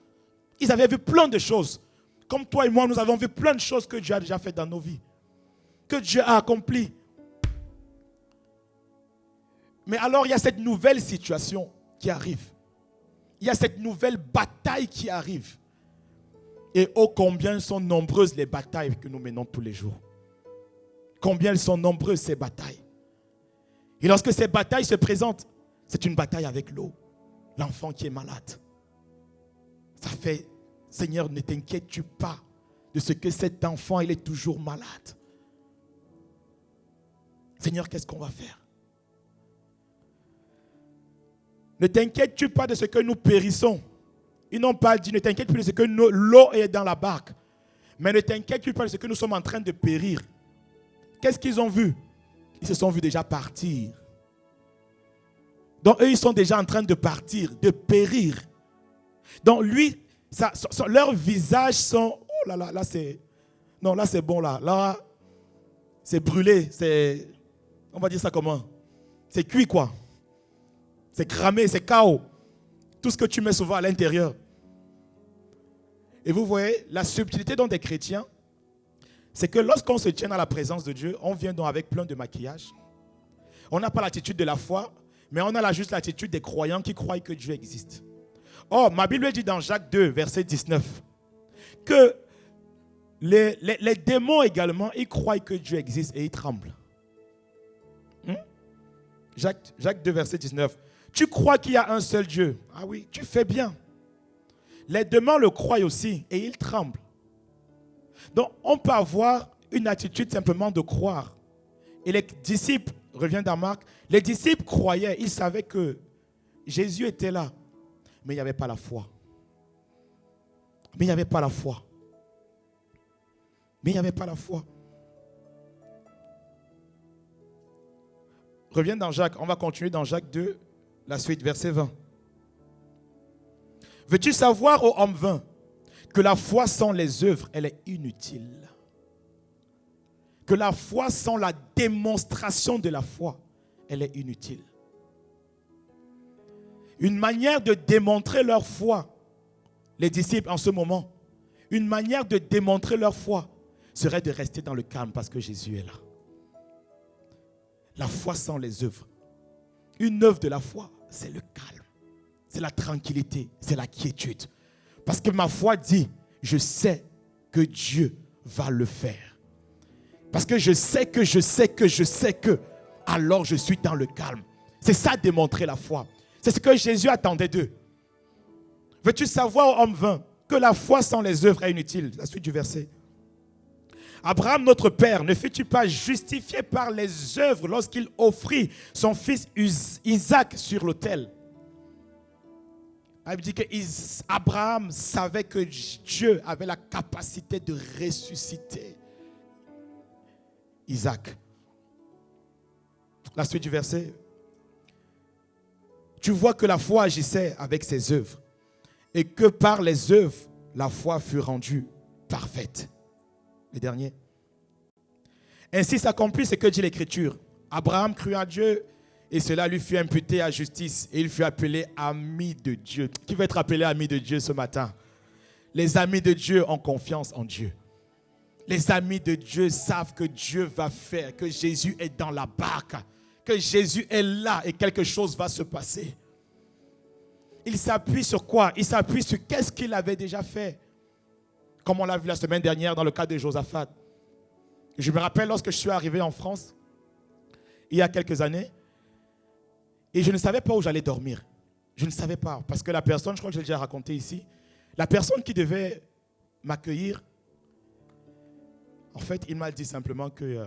Ils avaient vu plein de choses. Comme toi et moi, nous avons vu plein de choses que Dieu a déjà faites dans nos vies. Que Dieu a accompli. Mais alors, il y a cette nouvelle situation qui arrive. Il y a cette nouvelle bataille qui arrive. Et oh, combien sont nombreuses les batailles que nous menons tous les jours. Combien elles sont nombreuses ces batailles. Et lorsque ces batailles se présentent, c'est une bataille avec l'eau. L'enfant qui est malade. Ça fait, Seigneur, ne t'inquiètes-tu pas de ce que cet enfant, il est toujours malade. Seigneur, qu'est-ce qu'on va faire? Ne t'inquiètes-tu pas de ce que nous périssons? Ils n'ont pas dit, ne t'inquiète plus de ce que l'eau est dans la barque. Mais ne t'inquiète pas de ce que nous sommes en train de périr. Qu'est-ce qu'ils ont vu? Ils se sont vus déjà partir. Donc eux, ils sont déjà en train de partir, de périr. Donc lui, leurs visages sont... Oh là là, là c'est... Non, là c'est bon là. Là, c'est brûlé, c'est... On va dire ça comment? C'est cuit quoi. C'est cramé, c'est chaos. Tout ce que tu mets souvent à l'intérieur. Et vous voyez, la subtilité dans des chrétiens, c'est que lorsqu'on se tient dans la présence de Dieu, on vient donc avec plein de maquillage. On n'a pas l'attitude de la foi, mais on a juste l'attitude des croyants qui croient que Dieu existe. Or, ma Bible dit dans Jacques 2, verset 19, que les démons également, ils croient que Dieu existe et ils tremblent. Jacques 2, verset 19. Tu crois qu'il y a un seul Dieu? Ah oui, tu fais bien. Les démons le croient aussi et ils tremblent. Donc, on peut avoir une attitude simplement de croire. Et les disciples, revient dans Marc, les disciples croyaient, ils savaient que Jésus était là, mais il n'y avait pas la foi. Mais il n'y avait pas la foi. Mais il n'y avait pas la foi. Reviens dans Jacques, on va continuer dans Jacques 2, la suite, verset 20. Veux-tu savoir, ô homme vain, que la foi sans les œuvres, elle est inutile. Que la foi sans la démonstration de la foi, elle est inutile. Une manière de démontrer leur foi, les disciples en ce moment, une manière de démontrer leur foi serait de rester dans le calme parce que Jésus est là. La foi sans les œuvres. Une œuvre de la foi, c'est le calme, c'est la tranquillité, c'est la quiétude. Parce que ma foi dit, je sais que Dieu va le faire. Parce que je sais que, alors je suis dans le calme. C'est ça démontrer la foi. C'est ce que Jésus attendait d'eux. Veux-tu savoir, homme vain, que la foi sans les œuvres est inutile? La suite du verset. Abraham, notre père, ne fut-il pas justifié par les œuvres lorsqu'il offrit son fils Isaac sur l'autel? Il dit que Abraham savait que Dieu avait la capacité de ressusciter Isaac. La suite du verset. Tu vois que la foi agissait avec ses œuvres et que par les œuvres, la foi fut rendue parfaite. Le dernier. Ainsi s'accomplit ce que dit l'Écriture. Abraham crut à Dieu et cela lui fut imputé à justice et il fut appelé ami de Dieu. Qui veut être appelé ami de Dieu ce matin? Les amis de Dieu ont confiance en Dieu. Les amis de Dieu savent que Dieu va faire, que Jésus est dans la barque, que Jésus est là et quelque chose va se passer. Il s'appuie sur quoi? Il s'appuie sur qu'est-ce qu'il avait déjà fait. Comme on l'a vu la semaine dernière dans le cas de Josaphat. Je me rappelle lorsque je suis arrivé en France, il y a quelques années, et je ne savais pas où j'allais dormir. Je ne savais pas, parce que la personne, je crois que j'ai déjà raconté ici, la personne qui devait m'accueillir, en fait, il m'a dit simplement qu'il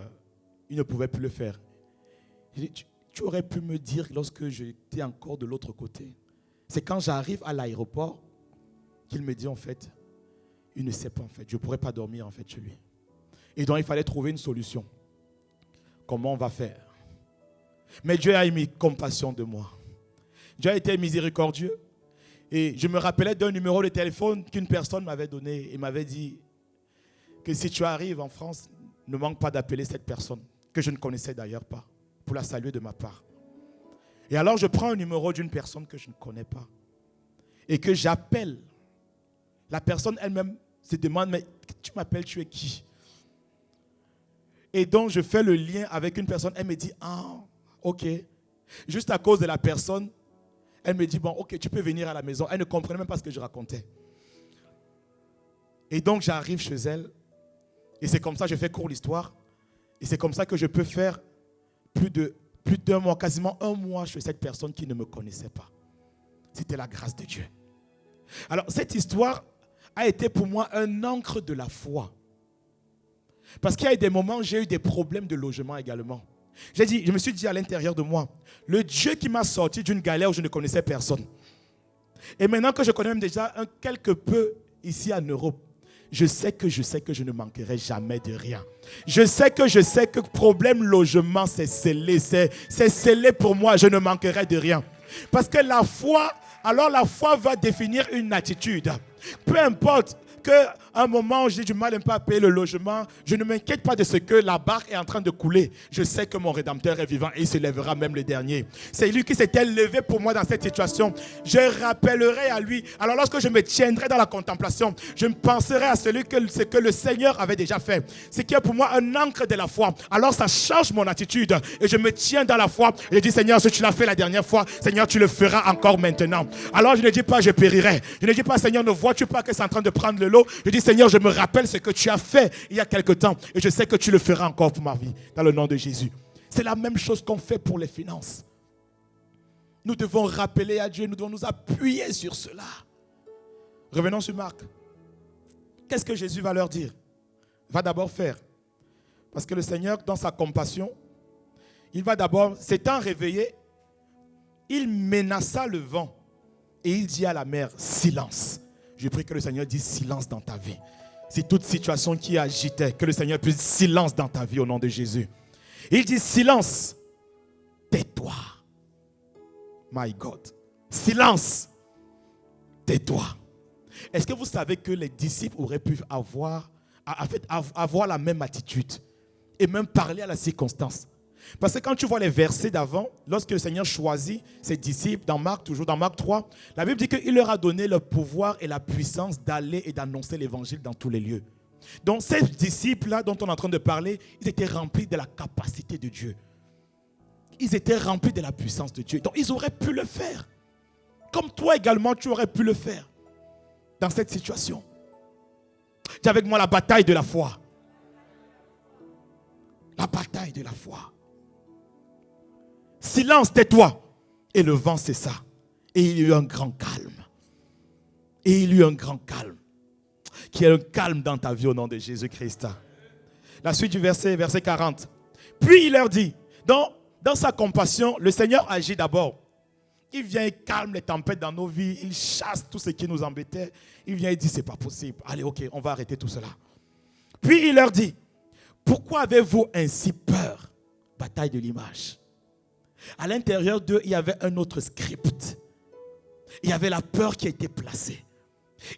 ne pouvait plus le faire. J'ai dit, tu aurais pu me dire lorsque j'étais encore de l'autre côté. C'est quand j'arrive à l'aéroport qu'il me dit en fait, il ne sait pas en fait, je ne pourrais pas dormir en fait chez lui. Et donc il fallait trouver une solution. Comment on va faire? Mais Dieu a eu compassion de moi. Dieu a été miséricordieux. Et je me rappelais d'un numéro de téléphone qu'une personne m'avait donné et m'avait dit que si tu arrives en France, ne manque pas d'appeler cette personne, que je ne connaissais d'ailleurs pas, pour la saluer de ma part. Et alors je prends un numéro d'une personne que je ne connais pas et que j'appelle. La personne elle-même se demande, mais tu m'appelles, tu es qui? Et donc je fais le lien avec une personne, elle me dit, ah, ok. Juste à cause de la personne, elle me dit, bon, ok, tu peux venir à la maison. Elle ne comprenait même pas ce que je racontais. Et donc j'arrive chez elle, et c'est comme ça que je fais court l'histoire, et c'est comme ça que je peux faire plus d'un mois, quasiment un mois chez cette personne qui ne me connaissait pas. C'était la grâce de Dieu. Alors cette histoire a été pour moi un ancre de la foi. Parce qu'il y a eu des moments où j'ai eu des problèmes de logement également. Je me suis dit à l'intérieur de moi, le Dieu qui m'a sorti d'une galère où je ne connaissais personne. Et maintenant que je connais même déjà quelque peu ici en Europe, je sais que je ne manquerai jamais de rien. Je sais que problème logement, c'est scellé. C'est scellé pour moi, je ne manquerai de rien. Parce que la foi va définir une attitude. Peu importe À un moment, j'ai du mal un peu à payer le logement. Je ne m'inquiète pas de ce que la barque est en train de couler. Je sais que mon Rédempteur est vivant et il se lèvera même le dernier. C'est lui qui s'était levé pour moi dans cette situation. Je rappellerai à lui. Alors lorsque je me tiendrai dans la contemplation, je me penserai à ce que le Seigneur avait déjà fait. Ce qui est pour moi un ancre de la foi. Alors ça change mon attitude et je me tiens dans la foi. Et je dis, Seigneur, si tu l'as fait la dernière fois, Seigneur, tu le feras encore maintenant. Alors je ne dis pas, je périrai. Je ne dis pas, Seigneur, ne vois-tu pas que c'est en train de prendre le lot? Je dis, Seigneur, je me rappelle ce que tu as fait il y a quelque temps et je sais que tu le feras encore pour ma vie, dans le nom de Jésus. C'est la même chose qu'on fait pour les finances. Nous devons rappeler à Dieu, nous devons nous appuyer sur cela. Revenons sur Marc. Qu'est-ce que Jésus va leur dire? Va d'abord faire. Parce que le Seigneur, dans sa compassion, il va d'abord, s'étant réveillé, il menaça le vent et il dit à la mer, silence. Je prie que le Seigneur dise silence dans ta vie. C'est toute situation qui agitait, que le Seigneur puisse dire silence dans ta vie au nom de Jésus. Il dit silence, tais-toi. My God. Silence, tais-toi. Est-ce que vous savez que les disciples auraient pu avoir la même attitude et même parler à la circonstance? Parce que quand tu vois les versets d'avant, lorsque le Seigneur choisit ses disciples, dans Marc, toujours dans Marc 3, la Bible dit qu'il leur a donné le pouvoir et la puissance d'aller et d'annoncer l'évangile dans tous les lieux. Donc ces disciples-là dont on est en train de parler, ils étaient remplis de la capacité de Dieu. Ils étaient remplis de la puissance de Dieu. Donc ils auraient pu le faire. Comme toi également, tu aurais pu le faire dans cette situation. Dis avec moi la bataille de la foi. La bataille de la foi. Silence, tais-toi. Et le vent cessa. Et il y eut un grand calme. Et il y eut un grand calme. Qu'il y ait un calme dans ta vie au nom de Jésus-Christ. La suite du verset 40. Puis il leur dit, dans sa compassion, le Seigneur agit d'abord. Il vient et calme les tempêtes dans nos vies. Il chasse tout ce qui nous embêtait. Il vient et dit, c'est pas possible. Allez, ok, on va arrêter tout cela. Puis il leur dit, pourquoi avez-vous ainsi peur? Bataille de l'image. À l'intérieur d'eux, il y avait un autre script. Il y avait la peur qui a été placée.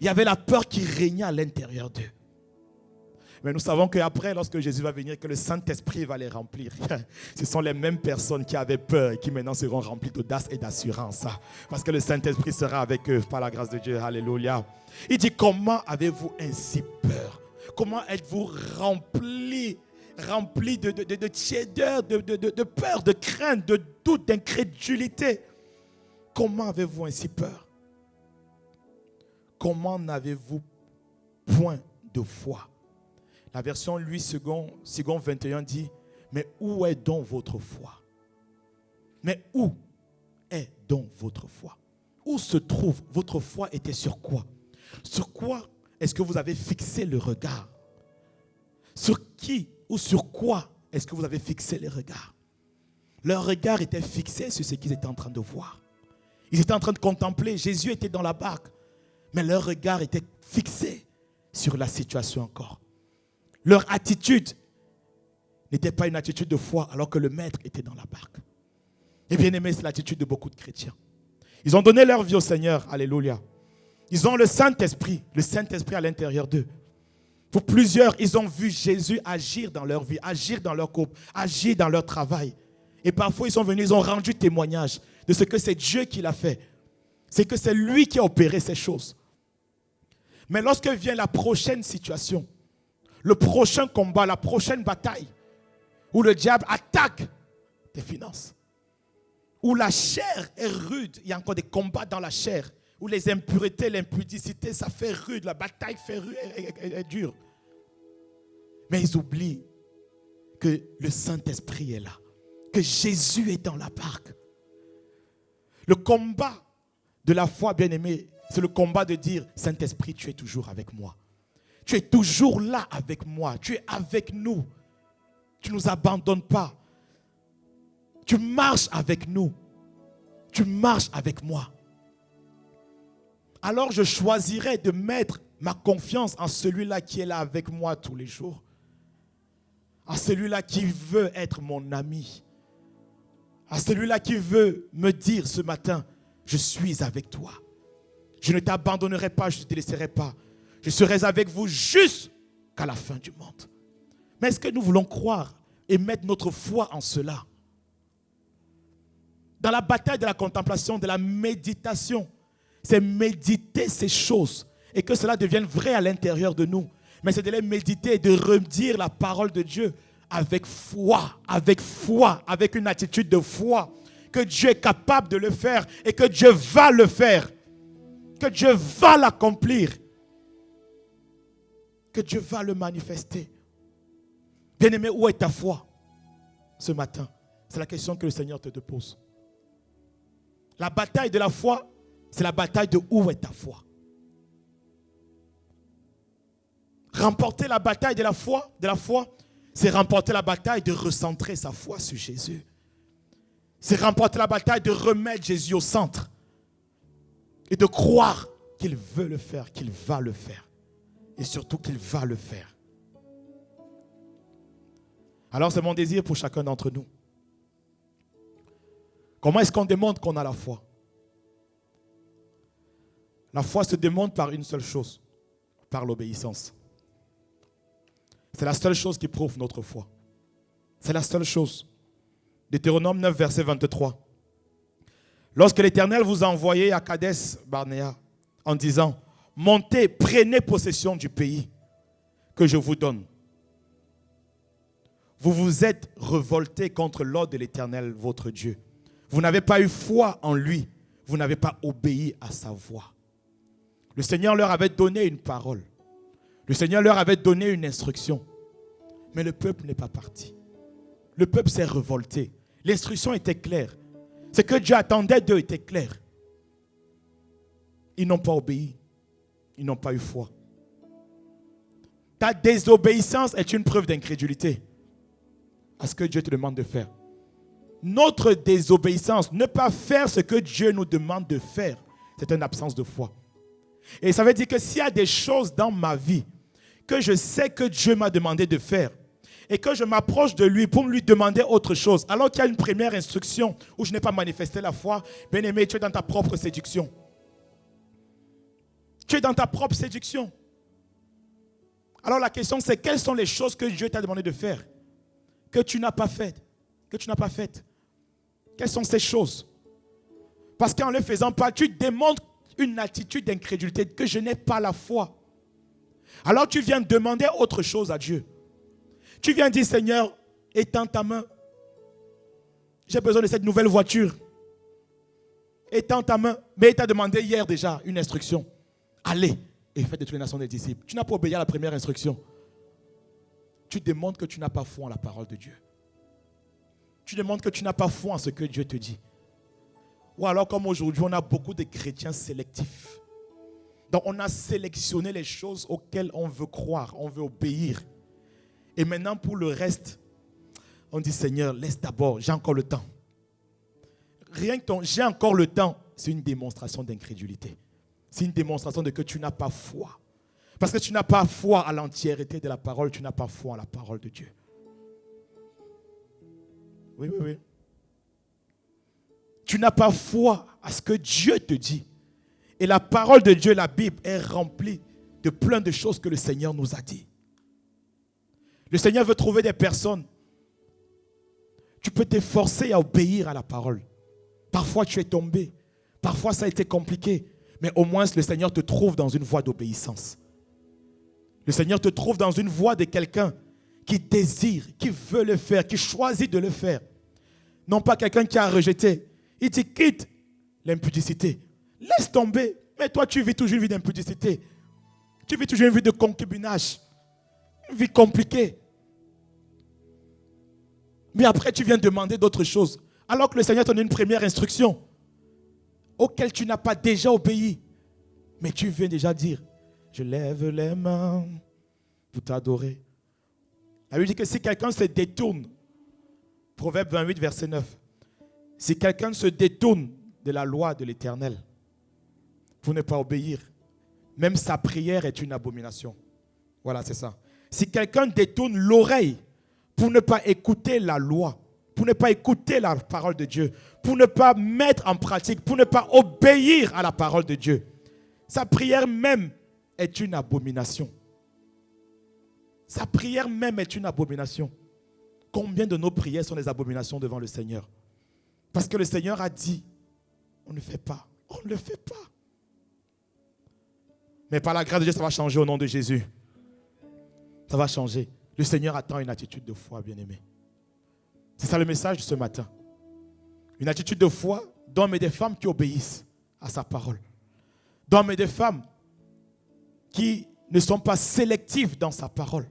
Il y avait la peur qui régnait à l'intérieur d'eux. Mais nous savons qu'après, lorsque Jésus va venir, que le Saint-Esprit va les remplir. Ce sont les mêmes personnes qui avaient peur et qui maintenant seront remplies d'audace et d'assurance. Parce que le Saint-Esprit sera avec eux par la grâce de Dieu. Alléluia. Il dit, comment avez-vous ainsi peur? Comment êtes-vous remplis de tiédeur, de peur, de crainte, de doute, d'incrédulité? Comment avez-vous ainsi peur? Comment n'avez-vous point de foi? La version Louis II 21 dit, mais où est donc votre foi? Mais où est donc votre foi? Où se trouve votre foi? Était sur quoi? Sur quoi est-ce que vous avez fixé le regard? Sur qui ou sur quoi est-ce que vous avez fixé les regards? Leur regard était fixé sur ce qu'ils étaient en train de voir. Ils étaient en train de contempler. Jésus était dans la barque. Mais leur regard était fixé sur la situation encore. Leur attitude n'était pas une attitude de foi alors que le maître était dans la barque. Et bien aimé, c'est l'attitude de beaucoup de chrétiens. Ils ont donné leur vie au Seigneur. Alléluia. Ils ont le Saint-Esprit à l'intérieur d'eux. Pour plusieurs, ils ont vu Jésus agir dans leur vie, agir dans leur couple, agir dans leur travail. Et parfois, ils sont venus, ils ont rendu témoignage de ce que c'est Dieu qui l'a fait. C'est que c'est lui qui a opéré ces choses. Mais lorsque vient la prochaine situation, le prochain combat, la prochaine bataille, où le diable attaque tes finances, où la chair est rude, il y a encore des combats dans la chair, où les impuretés, l'impudicité, ça fait rude, la bataille fait rude, est dure. Mais ils oublient que le Saint-Esprit est là, que Jésus est dans la barque. Le combat de la foi, bien-aimé, c'est le combat de dire, Saint-Esprit, tu es toujours avec moi. Tu es toujours là avec moi. Tu es avec nous. Tu ne nous abandonnes pas. Tu marches avec nous. Tu marches avec moi. Alors je choisirai de mettre ma confiance en celui-là qui est là avec moi tous les jours. En celui-là qui veut être mon ami. En celui-là qui veut me dire ce matin, je suis avec toi. Je ne t'abandonnerai pas, je ne te laisserai pas. Je serai avec vous jusqu'à la fin du monde. Mais est-ce que nous voulons croire et mettre notre foi en cela? Dans la bataille de la contemplation, de la méditation, c'est méditer ces choses et que cela devienne vrai à l'intérieur de nous. Mais c'est de les méditer et de redire la parole de Dieu avec foi, avec une attitude de foi, que Dieu est capable de le faire et que Dieu va le faire, que Dieu va l'accomplir, que Dieu va le manifester. Bien-aimé, où est ta foi ce matin? C'est la question que le Seigneur te pose. La bataille de la foi, c'est la bataille de où est ta foi. Remporter la bataille de la foi, c'est remporter la bataille de recentrer sa foi sur Jésus. C'est remporter la bataille de remettre Jésus au centre et de croire qu'il veut le faire, qu'il va le faire et surtout qu'il va le faire. Alors c'est mon désir pour chacun d'entre nous. Comment est-ce qu'on démontre qu'on a la foi? La foi se démontre par une seule chose, par l'obéissance. C'est la seule chose qui prouve notre foi. C'est la seule chose. Deutéronome 9, verset 23. Lorsque l'Éternel vous a envoyé à Kadès Barnéa en disant, montez, prenez possession du pays que je vous donne. Vous vous êtes révoltés contre l'ordre de l'Éternel, votre Dieu. Vous n'avez pas eu foi en lui. Vous n'avez pas obéi à sa voix. Le Seigneur leur avait donné une parole. Le Seigneur leur avait donné une instruction. Mais le peuple n'est pas parti. Le peuple s'est révolté. L'instruction était claire. Ce que Dieu attendait d'eux était clair. Ils n'ont pas obéi. Ils n'ont pas eu foi. Ta désobéissance est une preuve d'incrédulité à ce que Dieu te demande de faire. Notre désobéissance, ne pas faire ce que Dieu nous demande de faire, c'est une absence de foi. Et ça veut dire que s'il y a des choses dans ma vie que je sais que Dieu m'a demandé de faire et que je m'approche de lui pour lui demander autre chose, alors qu'il y a une première instruction où je n'ai pas manifesté la foi, bien-aimé, tu es dans ta propre séduction. Tu es dans ta propre séduction. Alors la question c'est quelles sont les choses que Dieu t'a demandé de faire que tu n'as pas faites, Quelles sont ces choses? Parce qu'en ne le faisant pas, tu démontres une attitude d'incrédulité, que je n'ai pas la foi. Alors tu viens demander autre chose à Dieu. Tu viens dire, Seigneur, étends ta main. J'ai besoin de cette nouvelle voiture. Étends ta main. Mais il t'a demandé hier déjà une instruction. Allez et faites de toutes les nations des disciples. Tu n'as pas obéi à la première instruction. Tu démontres que tu n'as pas foi en la parole de Dieu. Tu demandes que tu n'as pas foi en ce que Dieu te dit. Ou alors comme aujourd'hui, on a beaucoup de chrétiens sélectifs. Donc on a sélectionné les choses auxquelles on veut croire, on veut obéir. Et maintenant pour le reste, on dit Seigneur, laisse d'abord, j'ai encore le temps. Rien que j'ai encore le temps, c'est une démonstration d'incrédulité. C'est une démonstration de que tu n'as pas foi. Parce que tu n'as pas foi à l'entièreté de la parole, tu n'as pas foi en la parole de Dieu. Oui. Tu n'as pas foi à ce que Dieu te dit. Et la parole de Dieu, la Bible, est remplie de plein de choses que le Seigneur nous a dit. Le Seigneur veut trouver des personnes. Tu peux t'efforcer à obéir à la parole. Parfois tu es tombé. Parfois ça a été compliqué. Mais au moins le Seigneur te trouve dans une voie d'obéissance. Le Seigneur te trouve dans une voie de quelqu'un qui désire, qui veut le faire, qui choisit de le faire. Non pas quelqu'un qui a rejeté. Il dit quitte l'impudicité. Laisse tomber. Mais toi tu vis toujours une vie d'impudicité. Tu vis toujours une vie de concubinage. Une vie compliquée. Mais après tu viens demander d'autres choses. Alors que le Seigneur te donne une première instruction auquel tu n'as pas déjà obéi. Mais tu viens déjà dire, je lève les mains pour t'adorer. La Bible dit que si quelqu'un se détourne, Proverbe 28, verset 9, si quelqu'un se détourne de la loi de l'Éternel pour ne pas obéir, même sa prière est une abomination. Voilà, c'est ça. Si quelqu'un détourne l'oreille pour ne pas écouter la loi, pour ne pas écouter la parole de Dieu, pour ne pas mettre en pratique, pour ne pas obéir à la parole de Dieu, sa prière même est une abomination. Sa prière même est une abomination. Combien de nos prières sont des abominations devant le Seigneur? Parce que le Seigneur a dit, on ne fait pas, on ne le fait pas. Mais par la grâce de Dieu, ça va changer au nom de Jésus. Ça va changer. Le Seigneur attend une attitude de foi, bien-aimé. C'est ça le message de ce matin. Une attitude de foi d'hommes et de femmes qui obéissent à sa parole. D'hommes et de femmes qui ne sont pas sélectifs dans sa parole.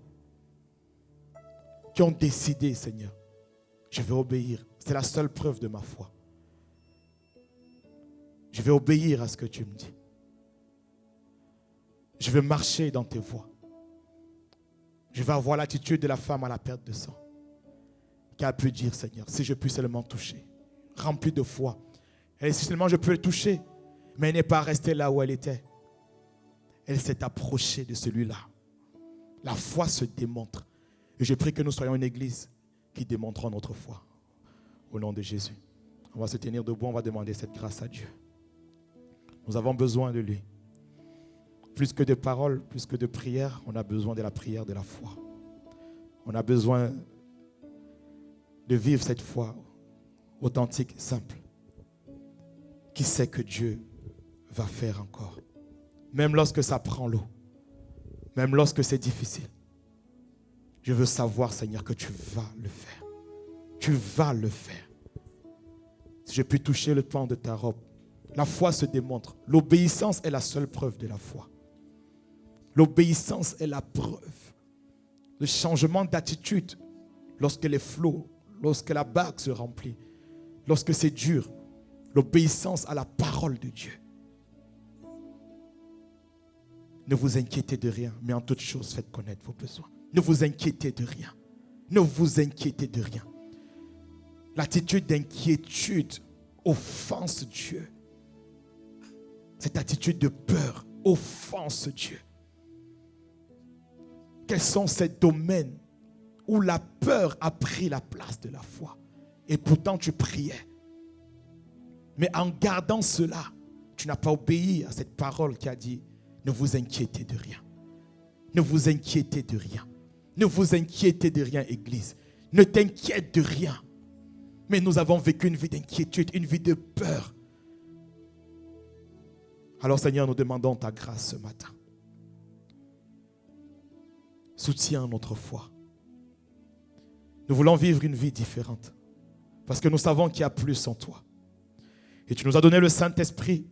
Qui ont décidé, Seigneur, je vais obéir. C'est la seule preuve de ma foi. Je vais obéir à ce que tu me dis. Je vais marcher dans tes voies. Je vais avoir l'attitude de la femme à la perte de sang, qui a pu dire, Seigneur, si je puis seulement toucher, rempli de foi. Et si seulement je peux le toucher, mais elle n'est pas restée là où elle était. Elle s'est approchée de celui-là. La foi se démontre. Et je prie que nous soyons une église qui démontrera notre foi. Au nom de Jésus. On va se tenir debout, on va demander cette grâce à Dieu. Nous avons besoin de lui. Plus que de paroles, plus que de prières, on a besoin de la prière de la foi. On a besoin de vivre cette foi authentique, simple. Qui sait que Dieu va faire encore. Même lorsque ça prend l'eau. Même lorsque c'est difficile. Je veux savoir, Seigneur, que tu vas le faire. Tu vas le faire. Si je puis toucher le pan de ta robe, la foi se démontre. L'obéissance est la seule preuve de la foi. L'obéissance est la preuve. Le changement d'attitude lorsque les flots, lorsque la barque se remplit, lorsque c'est dur, l'obéissance à la parole de Dieu. Ne vous inquiétez de rien, mais en toute chose, faites connaître vos besoins. Ne vous inquiétez de rien. Ne vous inquiétez de rien. L'attitude d'inquiétude offense Dieu. Cette attitude de peur offense Dieu. Quels sont ces domaines où la peur a pris la place de la foi? Et pourtant tu priais. Mais en gardant cela, tu n'as pas obéi à cette parole qui a dit, ne vous inquiétez de rien. Ne vous inquiétez de rien. Ne vous inquiétez de rien, Église. Ne t'inquiète de rien. Mais nous avons vécu une vie d'inquiétude, une vie de peur. Alors Seigneur, nous demandons ta grâce ce matin. Soutiens notre foi. Nous voulons vivre une vie différente. Parce que nous savons qu'il y a plus en toi. Et tu nous as donné le Saint-Esprit,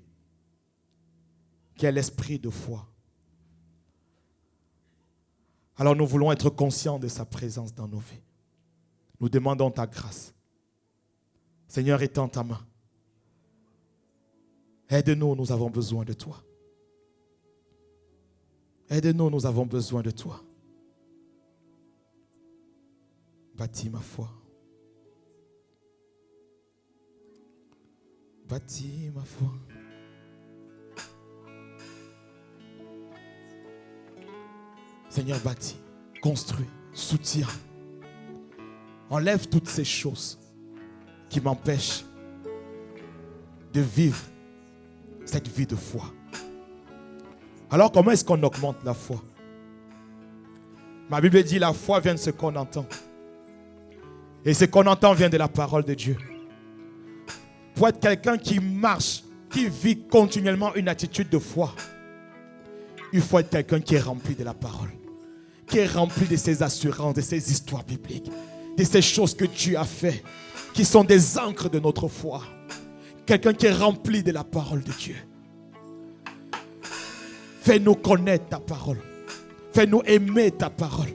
qui est l'esprit de foi. Alors nous voulons être conscients de sa présence dans nos vies. Nous demandons ta grâce. Seigneur, étends ta main. Aide-nous, nous avons besoin de toi. Aide-nous, nous avons besoin de toi. Bâtis ma foi. Bâtis ma foi. Seigneur, bâtis, construis, soutiens. Enlève toutes ces choses qui m'empêchent de vivre cette vie de foi. Alors, comment est-ce qu'on augmente la foi? Ma Bible dit la foi vient de ce qu'on entend. Et ce qu'on entend vient de la parole de Dieu. Pour être quelqu'un qui marche, qui vit continuellement une attitude de foi, il faut être quelqu'un qui est rempli de la parole, qui est rempli de ses assurances, de ses histoires bibliques, de ces choses que Dieu a fait, qui sont des ancres de notre foi. Quelqu'un qui est rempli de la parole de Dieu. Fais-nous connaître ta parole. Fais-nous aimer ta parole.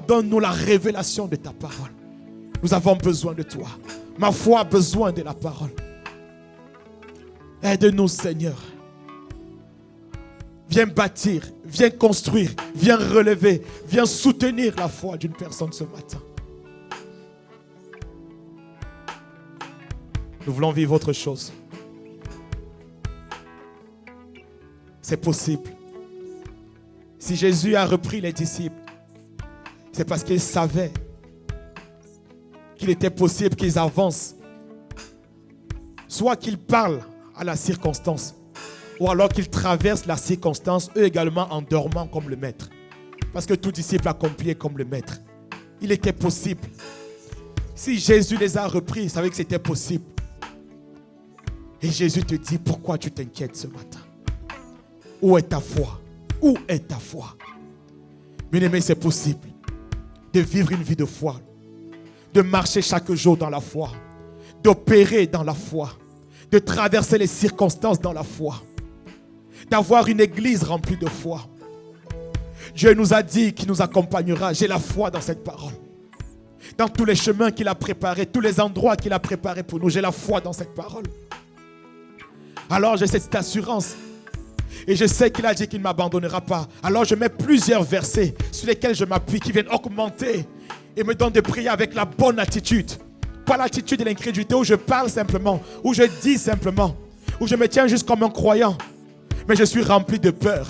Donne-nous la révélation de ta parole. Nous avons besoin de toi. Ma foi a besoin de la parole. Aide-nous, Seigneur. Viens bâtir, viens construire, viens relever, viens soutenir la foi d'une personne ce matin. Nous voulons vivre autre chose. C'est possible. Si Jésus a repris les disciples, c'est parce qu'il savait qu'il était possible qu'ils avancent. Soit qu'ils parlent à la circonstance, ou alors qu'ils traversent la circonstance, eux également en dormant comme le maître. Parce que tout disciple accompli est comme le maître. Il était possible. Si Jésus les a repris, il savait que c'était possible. Et Jésus te dit, pourquoi tu t'inquiètes ce matin? Où est ta foi? Où est ta foi? Bien-aimé, c'est possible de vivre une vie de foi, de marcher chaque jour dans la foi, d'opérer dans la foi, de traverser les circonstances dans la foi, d'avoir une église remplie de foi. Dieu nous a dit qu'il nous accompagnera. J'ai la foi dans cette parole. Dans tous les chemins qu'il a préparés, tous les endroits qu'il a préparés pour nous, j'ai la foi dans cette parole. Alors j'ai cette assurance. Et je sais qu'il a dit qu'il ne m'abandonnera pas. Alors je mets plusieurs versets sur lesquels je m'appuie, qui viennent augmenter et me donnent de prier avec la bonne attitude. Pas l'attitude de l'incrédulité où je parle simplement, où je dis simplement, où je me tiens juste comme un croyant. Mais je suis rempli de peur,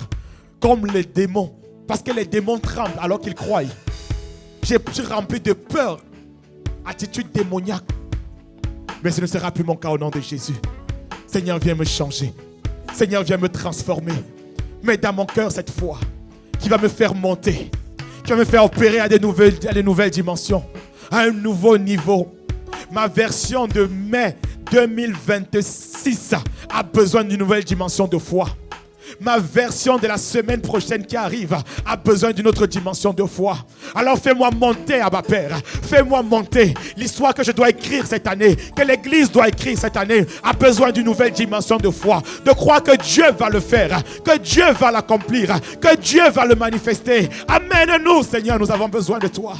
comme les démons. Parce que les démons tremblent alors qu'ils croient. Je suis rempli de peur, attitude démoniaque. Mais ce ne sera plus mon cas au nom de Jésus. Seigneur, viens me changer. Seigneur, viens me transformer. Mets dans mon cœur cette foi qui va me faire monter, qui va me faire opérer à des nouvelles dimensions, à un nouveau niveau. Ma version de mai 2026 a besoin d'une nouvelle dimension de foi. Ma version de la semaine prochaine qui arrive a besoin d'une autre dimension de foi. Alors fais-moi monter, Abba Père. Fais-moi monter. L'histoire que je dois écrire cette année, que l'Église doit écrire cette année, a besoin d'une nouvelle dimension de foi. De croire que Dieu va le faire, que Dieu va l'accomplir, que Dieu va le manifester. Amène-nous, Seigneur, nous avons besoin de toi.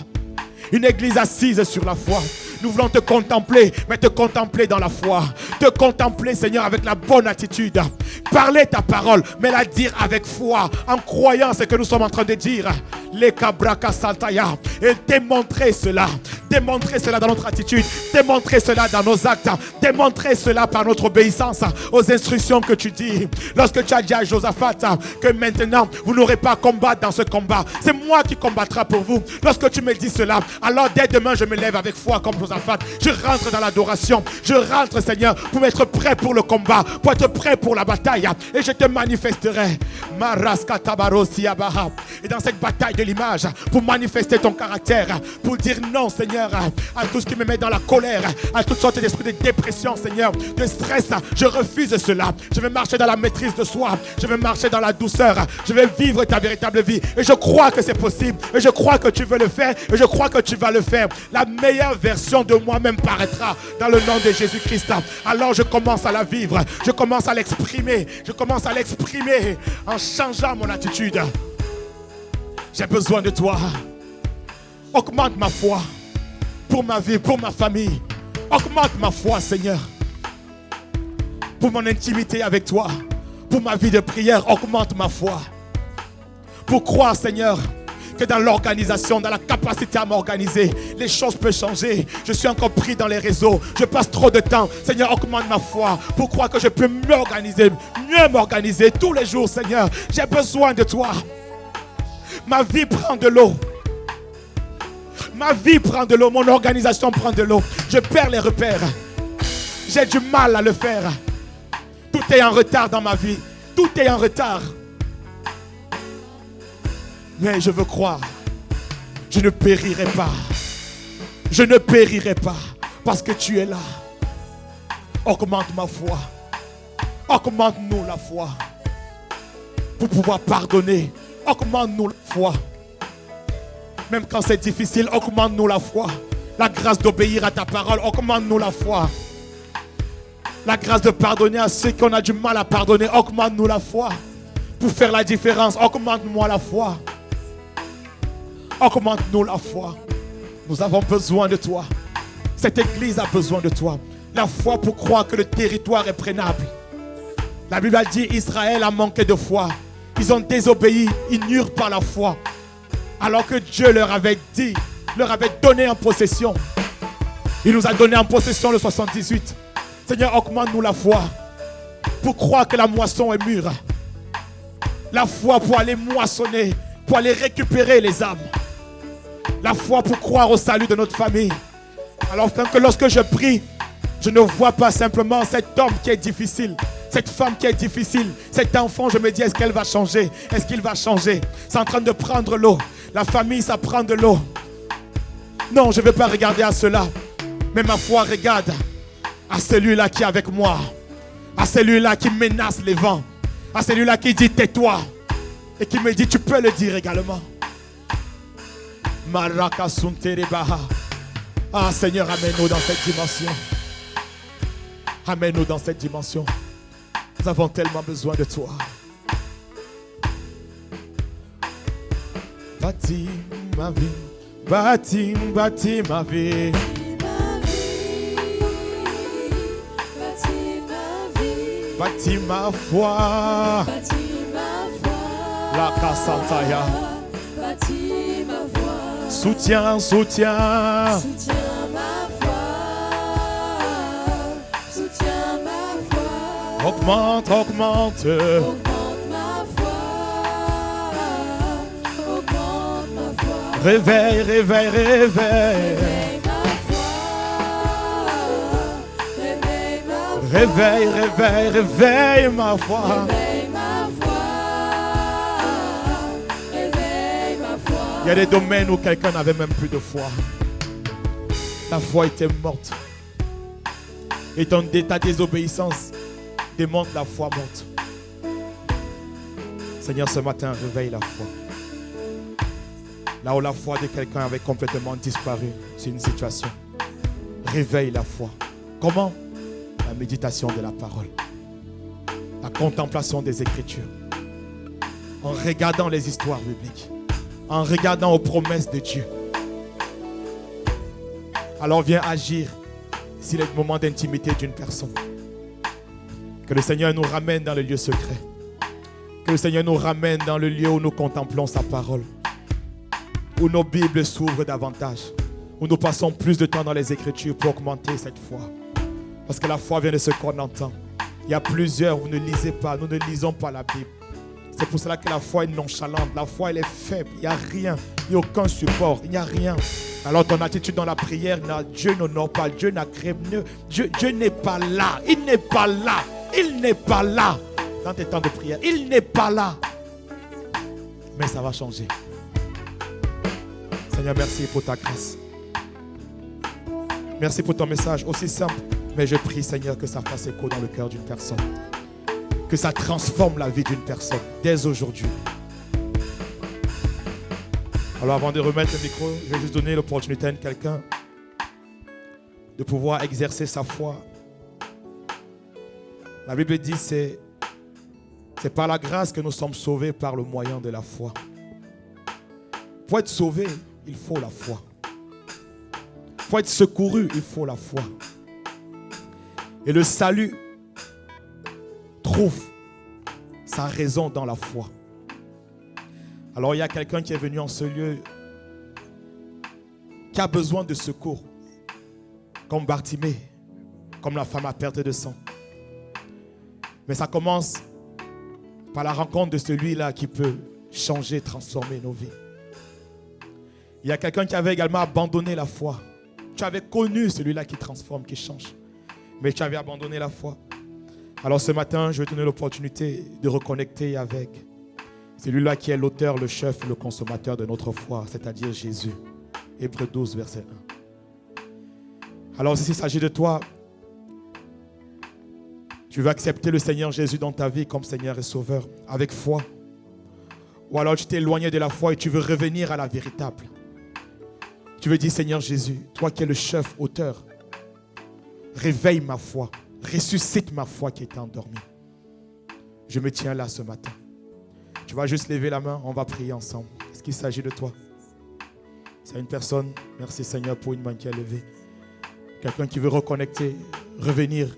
Une Église assise sur la foi. Nous voulons te contempler, mais te contempler dans la foi. Te contempler, Seigneur, avec la bonne attitude. Parler ta parole, mais la dire avec foi, en croyant ce que nous sommes en train de dire. Les Kabraka Santaya. Et démontrer cela dans notre attitude, démontrer cela dans nos actes, démontrer cela par notre obéissance aux instructions que tu dis. Lorsque tu as dit à Josaphat que maintenant vous n'aurez pas à combattre dans ce combat, c'est moi qui combattra pour vous. Lorsque tu me dis cela, alors dès demain je me lève avec foi comme Josaphat. Je rentre dans l'adoration, je rentre, Seigneur, pour être prêt pour le combat, pour être prêt pour la bataille, et je te manifesterai. Et dans cette bataille de l'image, pour manifester ton caractère, pour dire non, Seigneur, à tout ce qui me met dans la colère, à toutes sortes d'esprits de dépression, Seigneur, de stress, je refuse cela. Je vais marcher dans la maîtrise de soi, je vais marcher dans la douceur, je vais vivre ta véritable vie, et je crois que c'est possible, et je crois que tu veux le faire, et je crois que tu vas le faire. La meilleure version de moi-même paraîtra dans le nom de Jésus-Christ. Alors je commence à la vivre, je commence à l'exprimer, en changeant mon attitude. J'ai besoin de toi. Augmente ma foi pour ma vie, pour ma famille. Augmente ma foi, Seigneur, pour mon intimité avec toi, pour ma vie de prière. Augmente ma foi pour croire, Seigneur, que dans l'organisation, dans la capacité à m'organiser, les choses peuvent changer. Je suis encore pris dans les réseaux, je passe trop de temps. Seigneur, augmente ma foi pour croire que je peux mieux m'organiser tous les jours, Seigneur. J'ai besoin de toi. Ma vie prend de l'eau. Ma vie prend de l'eau, mon organisation prend de l'eau. Je perds les repères. J'ai du mal à le faire. Tout est en retard dans ma vie. Tout est en retard. Mais je veux croire. Je ne périrai pas. Je ne périrai pas. Parce que tu es là. Augmente ma foi. Augmente-nous la foi. Pour pouvoir pardonner. Augmente-nous la foi. Même quand c'est difficile, augmente-nous la foi. La grâce d'obéir à ta parole, augmente-nous la foi. La grâce de pardonner à ceux qu'on a du mal à pardonner, augmente-nous la foi. Pour faire la différence, augmente-moi la foi. Augmente-nous la foi. Nous avons besoin de toi. Cette église a besoin de toi. La foi pour croire que le territoire est prenable. La Bible a dit Israël a manqué de foi. Ils ont désobéi, ils n'eurent pas la foi. Alors que Dieu leur avait dit, leur avait donné en possession. Il nous a donné en possession le 78. Seigneur, augmente-nous la foi pour croire que la moisson est mûre. La foi pour aller moissonner, pour aller récupérer les âmes. La foi pour croire au salut de notre famille. Alors que lorsque je prie, je ne vois pas simplement cet homme qui est difficile. Cette femme qui est difficile, cet enfant, je me dis, est-ce qu'elle va changer? Est-ce qu'il va changer? C'est en train de prendre l'eau. La famille, ça prend de l'eau. Non, je ne vais pas regarder à cela. Mais ma foi regarde à celui-là qui est avec moi. À celui-là qui menace les vents. À celui-là qui dit tais-toi. Et qui me dit tu peux le dire également. Ah Seigneur, amène-nous dans cette dimension. Amène-nous dans cette dimension. Nous avons tellement besoin de toi. Bâtis ma vie. Bâtis ma vie. Bâtis ma foi. La Cassantaya. Bâtis ma foi. Soutiens. Soutiens ma foi. Soutiens ma foi. Augmente. Augmente ma foi. Augmente ma foi. Réveille. Réveille ma foi. Réveille ma foi. Réveille ma foi. Réveille ma foi. Réveille ma foi. Il y a des domaines où quelqu'un n'avait même plus de foi. La foi était morte. Et ta désobéissance démontre la foi morte. Seigneur, ce matin, réveille la foi. Là où la foi de quelqu'un avait complètement disparu, c'est une situation. Réveille la foi. Comment? La méditation de la parole. La contemplation des Écritures. En regardant les histoires bibliques. En regardant aux promesses de Dieu. Alors viens agir s'il est le moment d'intimité d'une personne. Que le Seigneur nous ramène dans le lieu secret. Que le Seigneur nous ramène dans le lieu où nous contemplons sa parole. Où nos Bibles s'ouvrent davantage. Où nous passons plus de temps dans les Écritures pour augmenter cette foi. Parce que la foi vient de ce qu'on entend. Il y a plusieurs, vous ne lisez pas, nous ne lisons pas la Bible. C'est pour cela que la foi est nonchalante. La foi, elle est faible. Il n'y a rien. Il n'y a aucun support. Il n'y a rien. Alors ton attitude dans la prière, Dieu n'honore pas. Dieu n'a créé. Dieu n'est pas là. Il n'est pas là. Il n'est pas là. Dans tes temps de prière. Il n'est pas là. Mais ça va changer. Seigneur, merci pour ta grâce. Merci pour ton message aussi simple. Mais je prie, Seigneur, que ça fasse écho dans le cœur d'une personne. Que ça transforme la vie d'une personne dès aujourd'hui. Alors avant de remettre le micro, je vais juste donner l'opportunité à quelqu'un de pouvoir exercer sa foi. La Bible dit c'est par la grâce que nous sommes sauvés par le moyen de la foi. Pour être sauvé, il faut la foi. Pour être secouru, il faut la foi. Et le salut trouve sa raison dans la foi. Alors il y a quelqu'un qui est venu en ce lieu qui a besoin de secours, comme Bartimée, comme la femme à perte de sang. Mais ça commence par la rencontre de celui-là qui peut changer, transformer nos vies. Il y a quelqu'un qui avait également abandonné la foi. Tu avais connu celui-là qui transforme, qui change. Mais tu avais abandonné la foi. Alors ce matin, je vais te donner l'opportunité de reconnecter avec celui-là qui est l'auteur, le chef, le consommateur de notre foi, c'est-à-dire Jésus. Hébreux 12, verset 1. Alors s'il s'agit de toi, tu veux accepter le Seigneur Jésus dans ta vie comme Seigneur et Sauveur, avec foi. Ou alors tu t'es éloigné de la foi et tu veux revenir à la véritable. Tu veux dire, Seigneur Jésus, toi qui es le chef, auteur, réveille ma foi, ressuscite ma foi qui était endormie. Je me tiens là ce matin. Tu vas juste lever la main, on va prier ensemble. Est-ce qu'il s'agit de toi? C'est une personne, merci Seigneur pour une main qui est levée. Quelqu'un qui veut reconnecter, revenir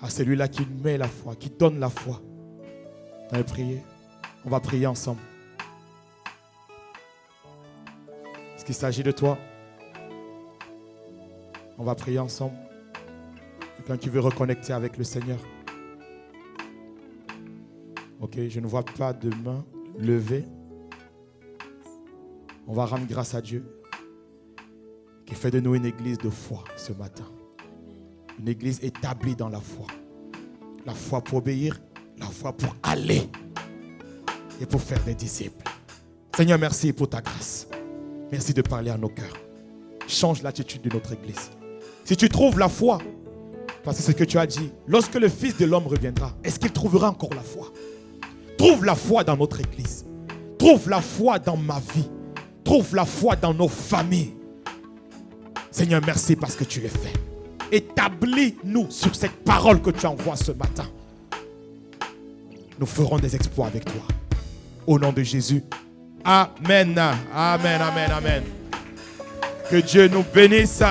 à celui-là qui met la foi, qui donne la foi. On va prier. On va prier ensemble. Est-ce qu'il s'agit de toi? On va prier ensemble. Quelqu'un qui veut reconnecter avec le Seigneur. Ok, je ne vois pas de main levée. On va rendre grâce à Dieu qui fait de nous une église de foi ce matin. Une église établie dans la foi. La foi pour obéir, la foi pour aller et pour faire des disciples. Seigneur, merci pour ta grâce. Merci de parler à nos cœurs. Change l'attitude de notre église. Si tu trouves la foi, parce que c'est ce que tu as dit, lorsque le Fils de l'homme reviendra, est-ce qu'il trouvera encore la foi? Trouve la foi dans notre église. Trouve la foi dans ma vie. Trouve la foi dans nos familles. Seigneur, merci parce que tu es fait. Établis-nous sur cette parole que tu envoies ce matin. Nous ferons des exploits avec toi. Au nom de Jésus. Amen. Amen, amen, amen. Que Dieu nous bénisse.